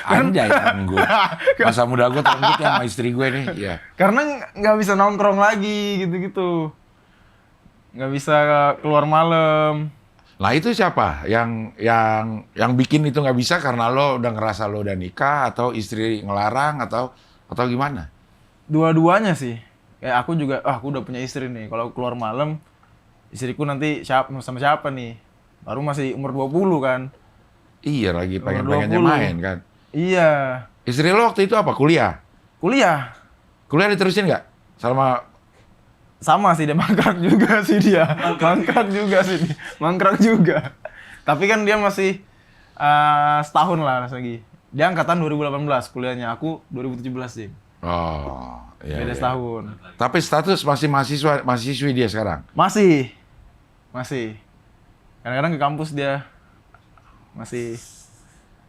Speaker 1: Anjay, terenggut. Masa muda gue terenggut ya sama istri gue nih. Ya.
Speaker 3: Karena nggak bisa nongkrong lagi gitu-gitu. Nggak bisa keluar malam.
Speaker 1: Nah itu siapa? Yang bikin itu nggak bisa karena lo udah ngerasa lo udah nikah, atau istri ngelarang, atau gimana?
Speaker 3: Dua-duanya sih. Kayak aku juga, aku udah punya istri nih. Kalau keluar malam, istriku nanti sama siapa nih? Baru masih umur 20 kan.
Speaker 1: Iya, lagi pengen-pengennya main kan.
Speaker 3: Iya.
Speaker 1: Istri lo waktu itu apa? Kuliah?
Speaker 3: Kuliah
Speaker 1: Diterusin nggak?
Speaker 3: sama sih, dia mangkrak juga sih dia. Mangkrak juga. Tapi kan dia masih setahun lah lagi. Dia angkatan 2018 kuliahnya, aku 2017 sih.
Speaker 1: Oh, iya.
Speaker 3: Beda setahun.
Speaker 1: Tapi status masih mahasiswi dia sekarang?
Speaker 3: Masih. Kadang-kadang ke kampus dia. Masih.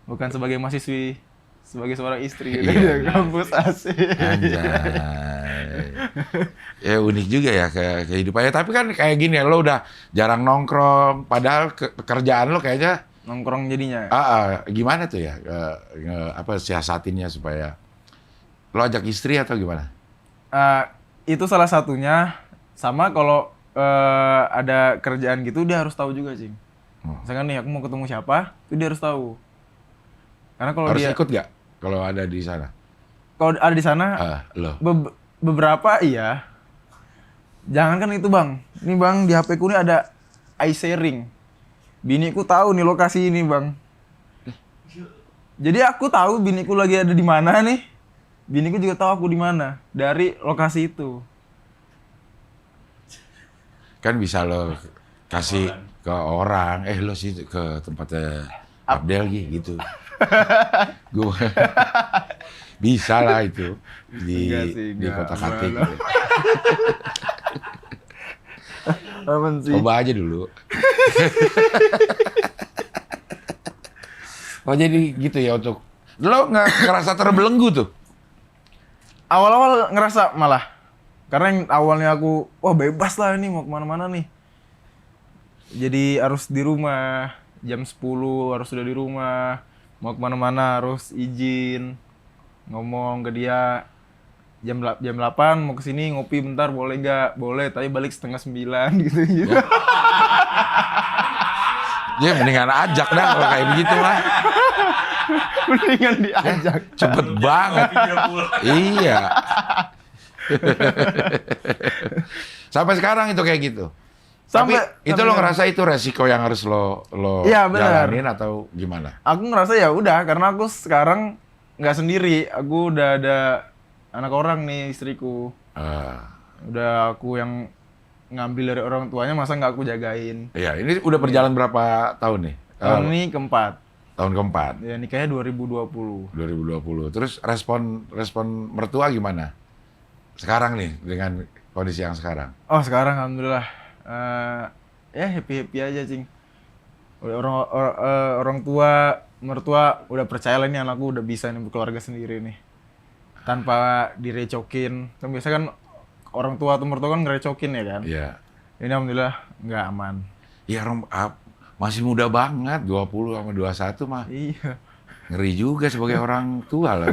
Speaker 3: Bukan sebagai mahasiswi, sebagai seorang istri. Dia ke kampus asik.
Speaker 1: Anjay. Ya unik juga ya kehidupannya. Tapi kan kayak gini, lo udah jarang nongkrong. Padahal pekerjaan lo kayaknya
Speaker 3: nongkrong jadinya.
Speaker 1: Gimana tuh ya? Siasatinnya supaya lo ajak istri atau gimana?
Speaker 3: Itu salah satunya. Sama kalau ada kerjaan gitu dia harus tahu juga, Cing. Misalkan nih aku mau ketemu siapa, itu dia harus tahu. Karena kalau
Speaker 1: harus ikut nggak kalau ada di sana?
Speaker 3: Kalau ada di sana,
Speaker 1: lo
Speaker 3: beberapa iya. Jangan kan itu, Bang. Ini Bang, di HP ku ini ada iSharing. Biniku tahu nih lokasi ini, Bang. Jadi aku tahu biniku lagi ada di mana nih. Biniku juga tahu aku di mana dari lokasi itu.
Speaker 1: Kan bisa lo kasih ke orang, lo sih ke tempatnya Abdel gitu. Gue bisa lah itu di Kota Katik. Coba aja dulu. Oh jadi gitu ya, untuk lo nggak ngerasa terbelenggu tuh?
Speaker 3: Awal-awal ngerasa malah, karena yang awalnya aku bebas lah ini mau kemana-mana nih. Jadi harus di rumah jam 10 harus sudah di rumah, mau kemana-mana harus izin, ngomong ke dia jam 8 mau kesini ngopi bentar boleh nggak? Boleh, tapi balik setengah 9 gitu.
Speaker 1: Ya mendingan ajak dah kalau kayak begitu lah.
Speaker 3: Mendingan diajak.
Speaker 1: Cepet banget. Iya. Sampai sekarang itu kayak gitu. Tapi itu lo ngerasa itu resiko yang harus lo
Speaker 3: ya,
Speaker 1: jalanin atau gimana?
Speaker 3: Aku ngerasa ya udah, karena aku sekarang nggak sendiri. Aku udah ada anak orang nih, istriku. Udah aku yang ngambil dari orang tuanya, masa nggak aku jagain?
Speaker 1: Iya, ini udah berjalan berapa tahun nih?
Speaker 3: Tahun ini keempat.
Speaker 1: Tahun keempat.
Speaker 3: Ya, nikahnya 2020.
Speaker 1: 2020. Terus respon mertua gimana? Sekarang nih dengan kondisi yang sekarang.
Speaker 3: Oh, sekarang alhamdulillah ya happy aja, Cing. Orang tua mertua udah percaya lah, ini anakku udah bisa nih berkeluarga sendiri nih. Tanpa direcokin. Kan biasa kan orang tua atau mertua kan ngerecokin ya kan?
Speaker 1: Iya.
Speaker 3: Ini alhamdulillah nggak aman.
Speaker 1: Ya masih muda banget, 20 sama 21 mah.
Speaker 3: Iya.
Speaker 1: Ngeri juga sebagai orang tua lah.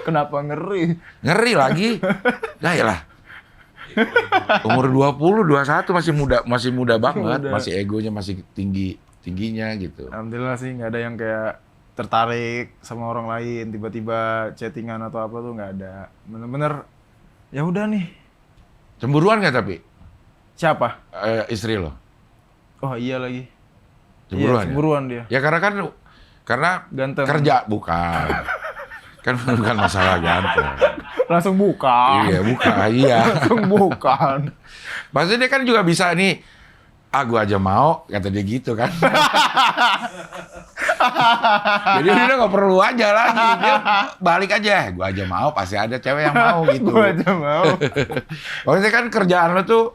Speaker 3: Kenapa ngeri?
Speaker 1: Ngeri lagi. Nah ya lah. Umur 20, 21 masih muda banget.
Speaker 3: Muda.
Speaker 1: Masih egonya masih tingginya gitu.
Speaker 3: Alhamdulillah sih nggak ada yang kayak tertarik sama orang lain, tiba-tiba chattingan atau apa tuh nggak ada. Bener-bener ya udah nih.
Speaker 1: Cemburuan nggak tapi?
Speaker 3: Siapa?
Speaker 1: Istri lo?
Speaker 3: Oh iya lagi.
Speaker 1: Cemburuan,
Speaker 3: iya, cemburuan dia.
Speaker 1: Ya karena
Speaker 3: Ganteng.
Speaker 1: kerja bukan. Kan bukan masalah ganteng.
Speaker 3: Langsung buka.
Speaker 1: Iya, iya.
Speaker 3: Langsung bukan.
Speaker 1: Maksudnya dia kan juga bisa nih, gua aja mau, kata dia gitu kan. Jadi udah nggak perlu aja lagi, dia balik aja, gua aja mau, pasti ada cewek yang mau gitu.
Speaker 3: Gua aja mau.
Speaker 1: Maksudnya kan kerjaan lo tuh,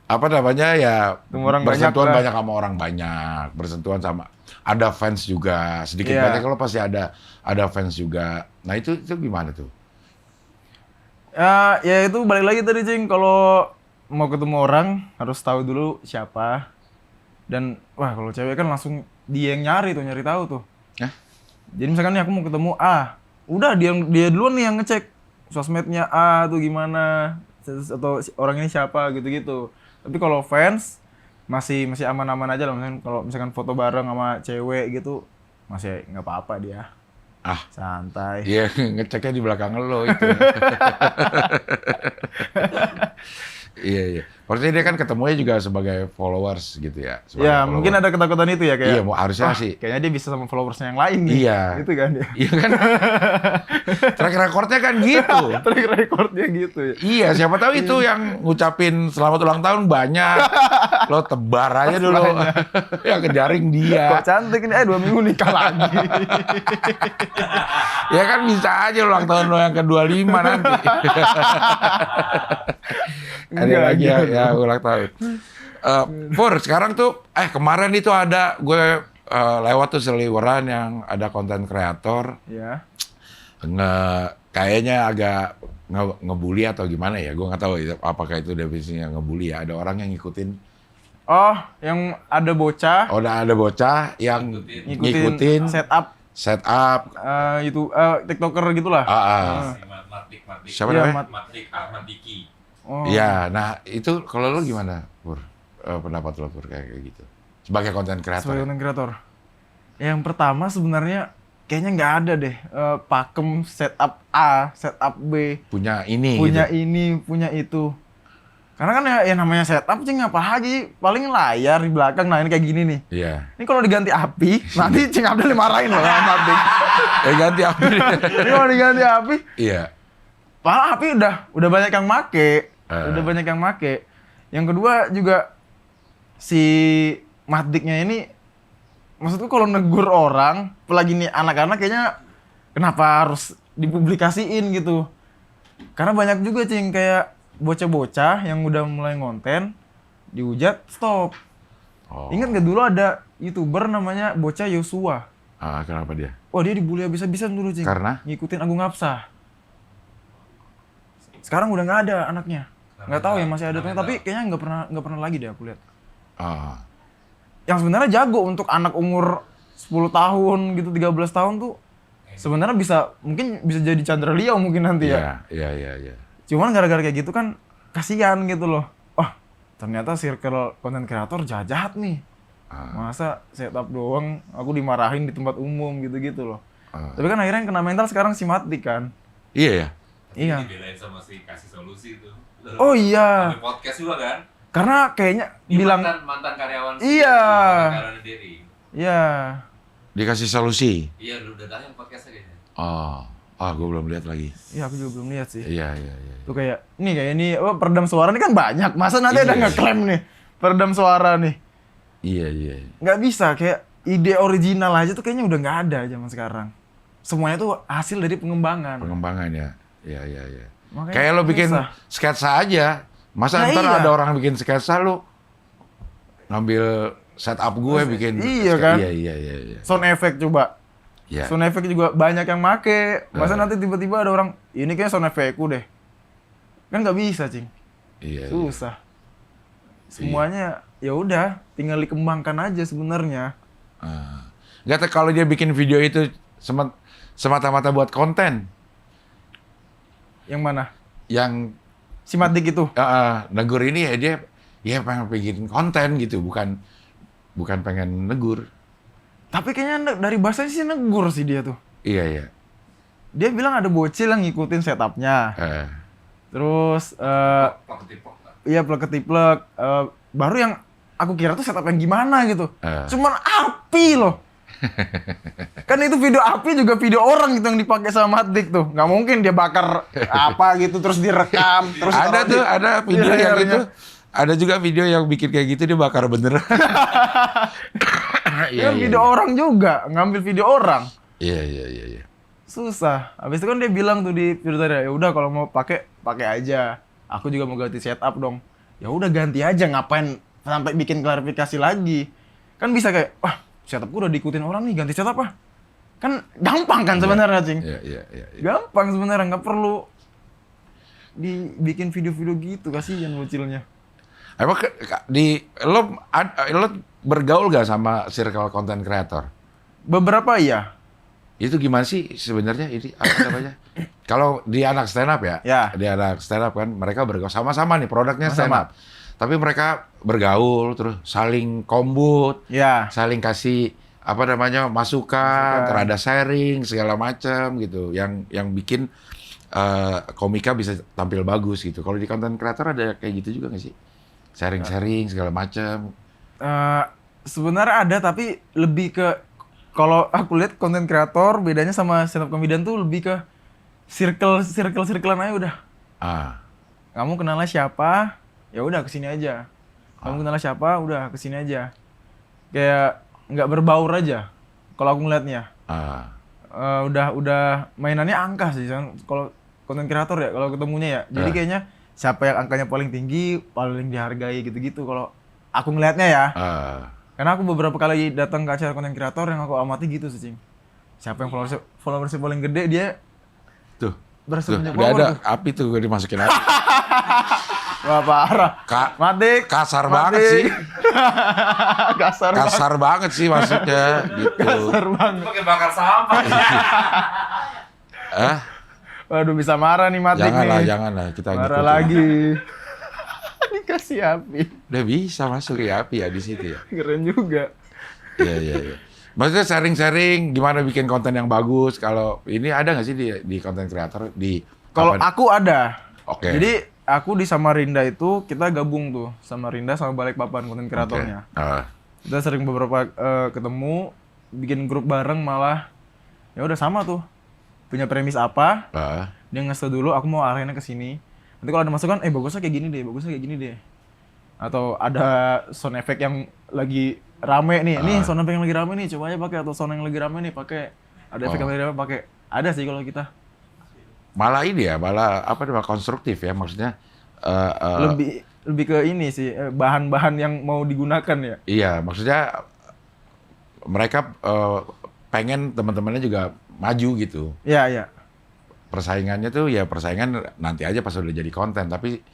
Speaker 1: apa namanya ya,
Speaker 3: Orang
Speaker 1: bersentuhan
Speaker 3: banyak
Speaker 1: banyak sama orang banyak, bersentuhan sama, ada fans juga, sedikit
Speaker 3: Iya.
Speaker 1: banyak kalau pasti ada fans juga. Nah itu gimana tuh?
Speaker 3: Ya itu balik lagi tadi Cing, kalau mau ketemu orang harus tahu dulu siapa. Dan wah kalau cewek kan langsung dia yang nyari tahu tuh.
Speaker 1: Hah?
Speaker 3: Jadi misalkan nih aku mau ketemu A, udah dia duluan nih yang ngecek sosmednya A tuh gimana, atau orang ini siapa gitu-gitu. Tapi kalau fans masih aman-aman aja lah, kalau misalkan foto bareng sama cewek gitu masih nggak apa-apa dia. Santai.
Speaker 1: Iya, ngeceknya di belakang lo itu. Iya. Maksudnya dia kan ketemunya juga sebagai followers gitu ya.
Speaker 3: Ya, mungkin ada ketakutan itu ya kayak.
Speaker 1: Iya, harusnya sih.
Speaker 3: Kayaknya dia bisa sama followersnya yang lain nih.
Speaker 1: Iya.
Speaker 3: Itu kan dia.
Speaker 1: Iya kan? Track recordnya kan gitu.
Speaker 3: Track recordnya gitu ya.
Speaker 1: Iya, siapa tahu itu yang ngucapin selamat ulang tahun banyak. Lo tebar aja dulu. Yang kejaring dia.
Speaker 3: Kok cantik nih, 2 minggu nikah lagi.
Speaker 1: Ya kan bisa aja ulang tahun lo yang ke-25 nanti. Ada lagi ya ulang tahun. Pur, sekarang tuh, kemarin itu ada, gue lewat tuh seliweran yang ada konten kreator.
Speaker 3: Ya.
Speaker 1: Kayaknya agak ngebully atau gimana ya, gue nggak tahu apakah itu definisinya ngebully ya. Ada orang yang ngikutin.
Speaker 3: Oh, yang ada bocah.
Speaker 1: Oh, ada bocah yang ngikutin setup.
Speaker 3: Itu TikToker gitulah.
Speaker 2: Mardik.
Speaker 1: Siapa
Speaker 3: Iya,
Speaker 1: namanya?
Speaker 2: Mardik Ahmad Diki.
Speaker 3: Oh.
Speaker 1: Iya, nah itu kalau lo gimana, Pur? Pendapat lo, Pur, kayak gitu? Sebagai konten kreator.
Speaker 3: Sebagai konten kreator. Yang pertama sebenarnya kayaknya nggak ada deh pakem setup A, setup B.
Speaker 1: Punya ini
Speaker 3: Punya
Speaker 1: gitu.
Speaker 3: ini, punya itu. Karena kan ya namanya setup Cing apa aja, paling layar di belakang, nah ini kayak gini nih.
Speaker 1: Iya.
Speaker 3: Ini kalau diganti api, nanti Cing Abdel dimarahin loh sama Mardik.
Speaker 1: Ganti api.
Speaker 3: Ini kalau diganti api,
Speaker 1: Iya.
Speaker 3: padahal api udah banyak yang make. Udah banyak yang make. Yang kedua juga si Mahdiknya ini, maksudku kalau negur orang, apalagi nih anak-anak kayaknya kenapa harus dipublikasiin gitu. Karena banyak juga Cing kayak bocah-bocah yang udah mulai ngonten, dihujat, stop.
Speaker 1: Oh.
Speaker 3: Ingat nggak dulu ada YouTuber namanya Bocah Yosua?
Speaker 1: Kenapa dia?
Speaker 3: Wah dia dibully habis-habisan dulu Cing.
Speaker 1: Karena?
Speaker 3: Ngikutin Agung Hapsah. Sekarang udah nggak ada anaknya. Nggak tahu ya masih ada tapi kayaknya nggak pernah lagi deh aku lihat. Yang sebenarnya jago untuk anak umur 10 tahun gitu, 13 tahun tuh sebenarnya mungkin bisa jadi Chandra Liau mungkin nanti ya.
Speaker 1: Iya.
Speaker 3: Cuman gara-gara kayak gitu kan kasihan gitu loh. Wah, ternyata circle konten kreator jahat nih. Masa setup doang aku dimarahin di tempat umum gitu-gitu loh. Tapi kan akhirnya yang kena mental sekarang si Mahdik kan.
Speaker 1: Iya ya?
Speaker 3: Iya.
Speaker 2: Dibelain sama si Kasih Solusi itu.
Speaker 3: Oh iya.
Speaker 2: Sampai podcast juga kan?
Speaker 3: Karena kayaknya
Speaker 2: Ini
Speaker 3: bilang
Speaker 2: mantan karyawan
Speaker 3: Iya.
Speaker 2: karyawan sendiri.
Speaker 3: iya.
Speaker 1: Dikasih solusi?
Speaker 2: Iya, udah tayang podcastnya kayaknya.
Speaker 1: Gue belum lihat lagi.
Speaker 3: Iya, aku juga belum lihat sih.
Speaker 1: Iya.
Speaker 3: Tuh kayak ini peredam suara ini kan banyak. Masa nanti ada ngeklaim nih peredam suara nih.
Speaker 1: Iya.
Speaker 3: Nggak bisa, kayak ide original aja tuh kayaknya udah nggak ada zaman sekarang. Semuanya tuh hasil dari pengembangan.
Speaker 1: Pengembangan ya. Iya.
Speaker 3: Makanya
Speaker 1: Kayak lo bikin
Speaker 3: susah.
Speaker 1: sketsa aja. Masa
Speaker 3: Nah,
Speaker 1: ntar
Speaker 3: iya.
Speaker 1: ada orang bikin sketsa lo ngambil setup gue bikin
Speaker 3: Iya
Speaker 1: sketsa.
Speaker 3: kan?
Speaker 1: Iya.
Speaker 3: Sound effect coba.
Speaker 1: Iya.
Speaker 3: Sound effect juga banyak yang make. Masa nanti tiba-tiba ada orang, ini kayaknya sound effectku deh. Kan nggak bisa, Cing.
Speaker 1: Iya.
Speaker 3: Susah. Semuanya ya udah, tinggal dikembangkan aja sebenarnya.
Speaker 1: Nggak tahu kalau dia bikin video itu semata-mata buat konten.
Speaker 3: Yang mana?
Speaker 1: Yang
Speaker 3: Si Madik itu.
Speaker 1: negur ini ya dia pengen bikin konten gitu, bukan pengen negur.
Speaker 3: Tapi kayaknya dari bahasanya sih negur sih dia tuh.
Speaker 1: Iya.
Speaker 3: Dia bilang ada bocil yang ngikutin setupnya. Terus
Speaker 2: Plak ketipok nggak?
Speaker 3: iya plek ketiplek. Baru yang aku kira tuh setup yang gimana gitu. Cuman api loh. Kan itu video api juga video orang gitu yang dipakai sama Madik tuh. Nggak mungkin dia bakar apa gitu terus direkam terus
Speaker 1: Ada video yang itu. Ada juga video yang bikin kayak gitu dia bakar beneran.
Speaker 3: Iya, video orang juga, ngambil video orang.
Speaker 1: Iya.
Speaker 3: Susah. Habis itu kan dia bilang tuh di video tadi, ya udah kalau mau pakai aja. Aku juga mau ganti setup dong. Ya udah ganti aja, ngapain sampai bikin klarifikasi lagi. Kan bisa kayak, wah, setupku udah diikutin orang nih, ganti setup ah. Kan gampang kan sebenarnya, Cing.
Speaker 1: Iya.
Speaker 3: Gampang sebenarnya, nggak perlu dibikin video-video gitu, kasihan bocilnya.
Speaker 1: Emang lo bergaul gak sama circle content creator?
Speaker 3: Beberapa iya.
Speaker 1: Itu gimana sih sebenarnya ini apa namanya? Kalau di anak stand up ya, di anak stand up kan mereka bergaul sama-sama nih produknya stand up. Tapi mereka bergaul terus saling kombut, saling kasih apa namanya masukan, terada sharing segala macam gitu. Yang bikin komika bisa tampil bagus gitu. Kalau di content creator ada kayak gitu juga nggak sih? Sharing segala macam.
Speaker 3: Sebenarnya ada tapi lebih ke kalau aku lihat konten kreator bedanya sama stand up comedian tuh lebih ke circlean aja udah. Kamu kenalnya siapa? Ya udah kesini aja. Kamu kenalnya siapa? Udah kesini aja. Kayak nggak berbaur aja. Kalau aku ngeliatnya. Udah mainannya angka sih. Kalau konten kreator ya kalau ketemunya ya. Jadi kayaknya siapa yang angkanya paling tinggi, paling dihargai gitu-gitu kalau aku ngelihatnya ya. Karena aku beberapa kali datang ke acara konten kreator yang aku amati gitu sih, Cing. Siapa yang followersnya paling gede dia
Speaker 1: tuh
Speaker 3: berasa punya
Speaker 1: udah
Speaker 3: power
Speaker 1: ada
Speaker 3: tuh.
Speaker 1: api tuh gue dimasukin api.
Speaker 3: Wah parah.
Speaker 1: Madik kasar banget sih.
Speaker 3: kasar
Speaker 1: banget sih maksudnya gitu.
Speaker 3: Kasar banget.
Speaker 2: Pakai bakar sampah.
Speaker 3: Waduh bisa marah nih Madik nih.
Speaker 1: Janganlah kita
Speaker 3: marah lagi. Dikasih api.
Speaker 1: Udah bisa masuk ya api ya di situ ya.
Speaker 3: Keren juga.
Speaker 1: Iya. Maksudnya sharing gimana bikin konten yang bagus. Kalau ini ada nggak sih di konten kreator di?
Speaker 3: Kalau aku ada.
Speaker 1: Oke.
Speaker 3: Jadi aku di Samarinda itu kita gabung tuh Samarinda sama Balikpapan konten kreatornya. Kita sering beberapa ketemu, bikin grup bareng malah. Ya udah sama tuh. Punya premis apa? Dia ngasih dulu. Aku mau arahinnya ke sini. Nanti kalau ada masukan, bagusnya kayak gini deh. Atau ada sound effect yang lagi rame nih. Nih sound effect yang lagi rame nih, coba aja pakai. Atau sound yang lagi rame nih, pakai. Ada efek yang lagi rame pakai. Ada sih kalau kita.
Speaker 1: Malah ini ya, apa namanya konstruktif ya maksudnya.
Speaker 3: Lebih ke ini sih, bahan-bahan yang mau digunakan ya.
Speaker 1: Iya, maksudnya mereka pengen teman-temannya juga maju gitu.
Speaker 3: Iya.
Speaker 1: Persaingannya tuh ya persaingan nanti aja pas udah jadi konten, tapi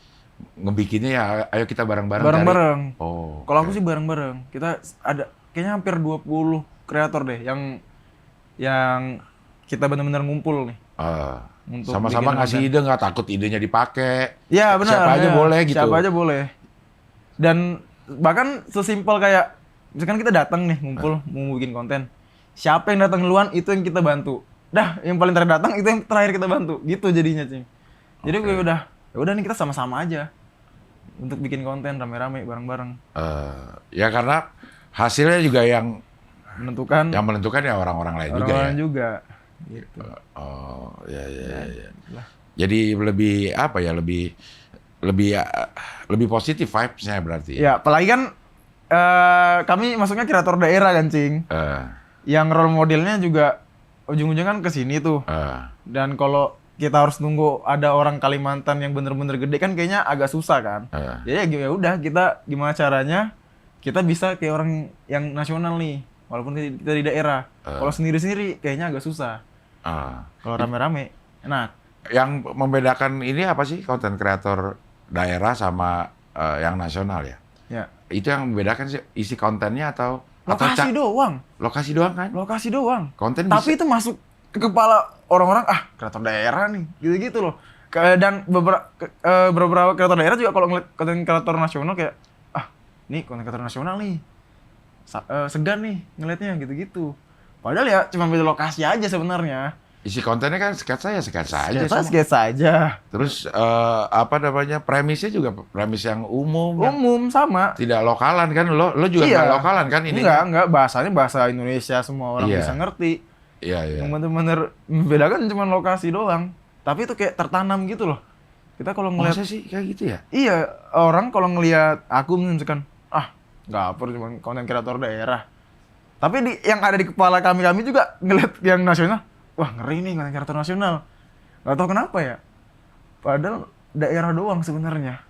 Speaker 1: ngebikinnya ya ayo kita bareng-bareng.
Speaker 3: Bareng-bareng. Kalau
Speaker 1: Okay.
Speaker 3: aku sih bareng-bareng. Kita ada kayaknya hampir 20 kreator deh yang kita benar-benar ngumpul nih.
Speaker 1: Sama-sama ngasih ide, nggak takut idenya dipakai.
Speaker 3: Iya benar.
Speaker 1: Siapa aja boleh gitu.
Speaker 3: Siapa aja boleh. Dan bahkan sesimpel kayak misalkan kita datang nih ngumpul mau bikin konten. Siapa yang datang duluan itu yang kita bantu. Dah, yang paling terakhir datang itu yang terakhir kita bantu. Gitu jadinya, Cing. Jadi gue udah nih kita sama-sama aja untuk bikin konten rame-rame bareng-bareng.
Speaker 1: Ya karena hasilnya juga yang
Speaker 3: menentukan
Speaker 1: ya orang-orang lain juga ya.
Speaker 3: Orang juga. Gitu.
Speaker 1: Ya. Jadi lebih apa ya? Lebih positif vibes-nya berarti.
Speaker 3: Ya, apalagi kan kami masuknya kreator daerah kan, Cing. Yang role modelnya juga ujung-ujungnya kan ke sini tuh. Dan kalau kita harus nunggu ada orang Kalimantan yang bener-bener gede kan kayaknya agak susah kan. Ya udah kita gimana caranya kita bisa kayak orang yang nasional nih. walaupun kita di daerah. Kalau sendiri-sendiri kayaknya agak susah. Kalau rame-rame enak.
Speaker 1: Yang membedakan ini apa sih konten kreator daerah sama yang nasional ya?
Speaker 3: Ya.
Speaker 1: Itu yang membedakan sih isi kontennya atau
Speaker 3: Lokasi doang.
Speaker 1: Lokasi doang kan?
Speaker 3: Lokasi doang.
Speaker 1: Konten
Speaker 3: tapi
Speaker 1: bisa.
Speaker 3: itu masuk ke kepala orang-orang, kreator daerah nih, gitu-gitu loh. Dan beberapa kreator daerah juga kalau ngeliat konten kreator nasional kayak, nih konten kreator nasional nih, segan nih ngeliatnya gitu-gitu. Padahal ya cuma beda lokasi aja sebenarnya.
Speaker 1: Isi kontennya kan sketsa aja.
Speaker 3: Sketsa aja.
Speaker 1: Terus premisnya juga premis yang umum.
Speaker 3: Umum
Speaker 1: kan?
Speaker 3: sama.
Speaker 1: Tidak lokalan kan? Lo juga nggak lokalan kan ini?
Speaker 3: Enggak, bahasanya bahasa Indonesia semua orang bisa ngerti.
Speaker 1: Iya.
Speaker 3: Yang bener-bener membedakan cuma lokasi doang. Tapi itu kayak tertanam gitu loh. Kita kalau ngeliat...
Speaker 1: Masa sih kayak gitu ya?
Speaker 3: Iya, orang kalau ngeliat aku misalkan, nggak perlu cuma konten kreator daerah. Tapi yang ada di kepala kami juga ngeliat yang nasional, wah ngeri nih konten kreator nasional. Gak tau kenapa ya. Padahal daerah doang sebenarnya.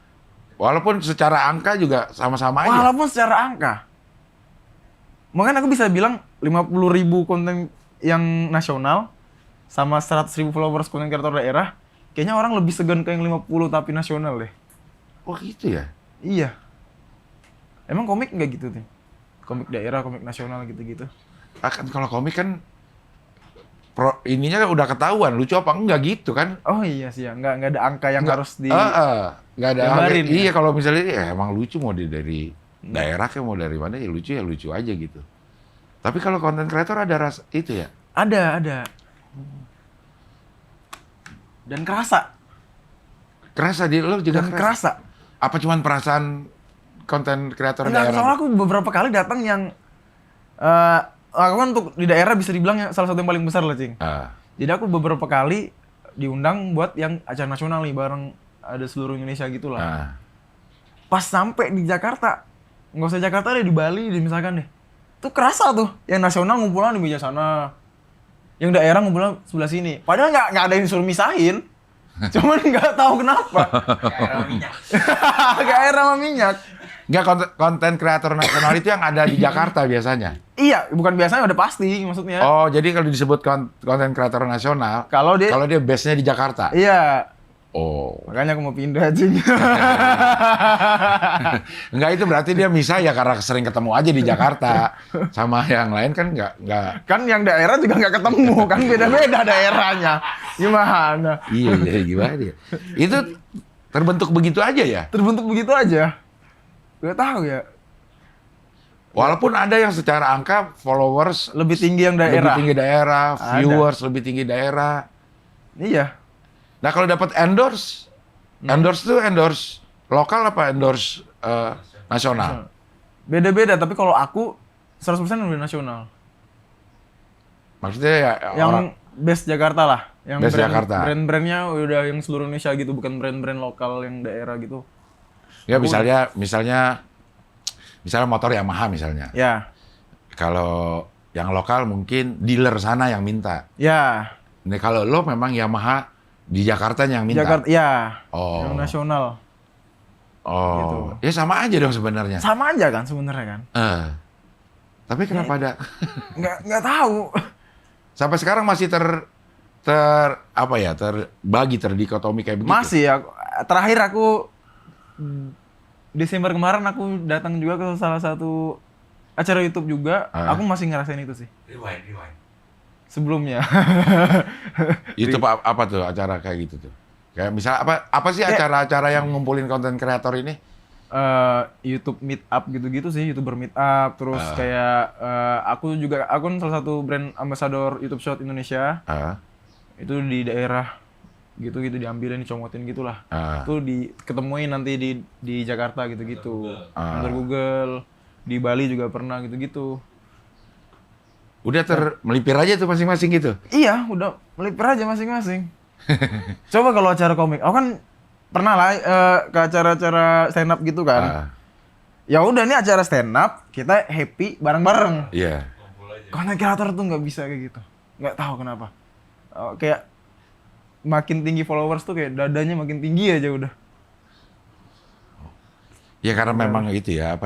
Speaker 1: Walaupun secara angka juga sama-sama aja.
Speaker 3: Walaupun secara angka. Makanya aku bisa bilang 50.000 konten yang nasional sama 100.000 followers konten kreator daerah, kayaknya orang lebih segan ke yang 50 tapi nasional deh.
Speaker 1: Oh gitu ya?
Speaker 3: Iya. Emang komik nggak gitu nih? Komik daerah, komik nasional gitu-gitu.
Speaker 1: Kan kalau komik kan ininya kan udah ketahuan lucu apa enggak gitu kan?
Speaker 3: Oh iya sih ya, nggak ada angka yang harus di
Speaker 1: nggak ada
Speaker 3: gambarin,
Speaker 1: iya kalau misalnya emang lucu mau dari daerah kayak mau dari mana ya lucu aja gitu. Tapi kalau konten kreator ada rasa itu ya?
Speaker 3: Ada. Dan kerasa
Speaker 1: di lo juga
Speaker 3: kerasa.
Speaker 1: Apa cuman perasaan konten kreator daerah?
Speaker 3: Soalnya aku beberapa kali datang yang aku kan untuk di daerah bisa dibilang yang salah satu yang paling besar lah, Cing. Jadi aku beberapa kali diundang buat yang acara nasional nih bareng ada seluruh Indonesia gitu lah. Pas sampai di Jakarta, nggak usah Jakarta deh, di Bali deh misalkan deh. Tuh kerasa tuh, yang nasional ngumpulan di meja sana. Yang daerah ngumpulan sebelah sini. Padahal nggak ada yang suruh misahin. Cuman nggak tahu kenapa. Kayak air sama minyak.
Speaker 1: Nggak, konten kreator nasional itu yang ada di Jakarta biasanya?
Speaker 3: Iya, bukan biasanya udah pasti maksudnya.
Speaker 1: Oh, jadi kalau disebut konten kreator nasional, kalau dia base-nya di Jakarta?
Speaker 3: Iya.
Speaker 1: Oh.
Speaker 3: Makanya aku mau pindah aja.
Speaker 1: Enggak, itu berarti dia misah ya karena sering ketemu aja di Jakarta. Sama yang lain kan enggak.
Speaker 3: Kan yang daerah juga nggak ketemu, kan beda-beda daerahnya. Gimana?
Speaker 1: Iya, gimana dia? Itu terbentuk begitu aja ya?
Speaker 3: Terbentuk begitu aja. Gak tahu ya.
Speaker 1: Walaupun ada yang secara angka followers
Speaker 3: lebih tinggi yang daerah.
Speaker 1: Lebih tinggi daerah, viewers lebih tinggi daerah.
Speaker 3: Iya.
Speaker 1: Nah kalau dapat endorse tuh endorse lokal apa endorse nasional?
Speaker 3: Beda-beda, tapi kalau aku 100% udah nasional.
Speaker 1: Maksudnya ya
Speaker 3: yang base Jakarta lah. Yang
Speaker 1: base Jakarta.
Speaker 3: Brand-brandnya udah yang seluruh Indonesia gitu, bukan brand-brand lokal yang daerah gitu.
Speaker 1: Ya misalnya motor Yamaha misalnya.
Speaker 3: Ya.
Speaker 1: Kalau yang lokal mungkin dealer sana yang minta.
Speaker 3: Ya.
Speaker 1: Ini kalau lo memang Yamaha di Jakarta yang minta.
Speaker 3: Jakarta, ya.
Speaker 1: Oh.
Speaker 3: Yang nasional.
Speaker 1: Oh. Gitu. Ya sama aja dong sebenarnya.
Speaker 3: Sama aja kan sebenarnya kan.
Speaker 1: Tapi kenapa ada?
Speaker 3: Nggak tahu.
Speaker 1: Sampai sekarang masih terbagi terdikotomi kayak begitu.
Speaker 3: Masih ya. Terakhir aku Desember kemarin aku datang juga ke salah satu acara YouTube juga. Aku masih ngerasain itu sih.
Speaker 2: Rewind.
Speaker 3: Sebelumnya.
Speaker 1: YouTube apa tuh acara kayak gitu tuh? Kayak misal apa sih acara-acara yang ngumpulin konten kreator ini?
Speaker 3: YouTube meet up gitu-gitu sih, YouTuber meet up. Terus kayak aku kan salah satu brand ambassador YouTube Short Indonesia. Itu di daerah gitu diambilin, dicomotin gitulah. Itu ketemuin nanti di Jakarta gitu-gitu. Under Google, di Bali juga pernah gitu-gitu.
Speaker 1: Udah melipir aja tuh masing-masing gitu?
Speaker 3: Iya, udah melipir aja masing-masing. Coba kalau acara komik, aku kan pernah lah ke acara-acara stand up gitu kan. Ya udah nih acara stand up, kita happy bareng-bareng.
Speaker 1: Iya.
Speaker 3: Konten kreator tuh nggak bisa kayak gitu. Nggak tahu kenapa. Kayak makin tinggi followers tuh kayak dadanya makin tinggi aja udah.
Speaker 1: Ya karena memang itu ya,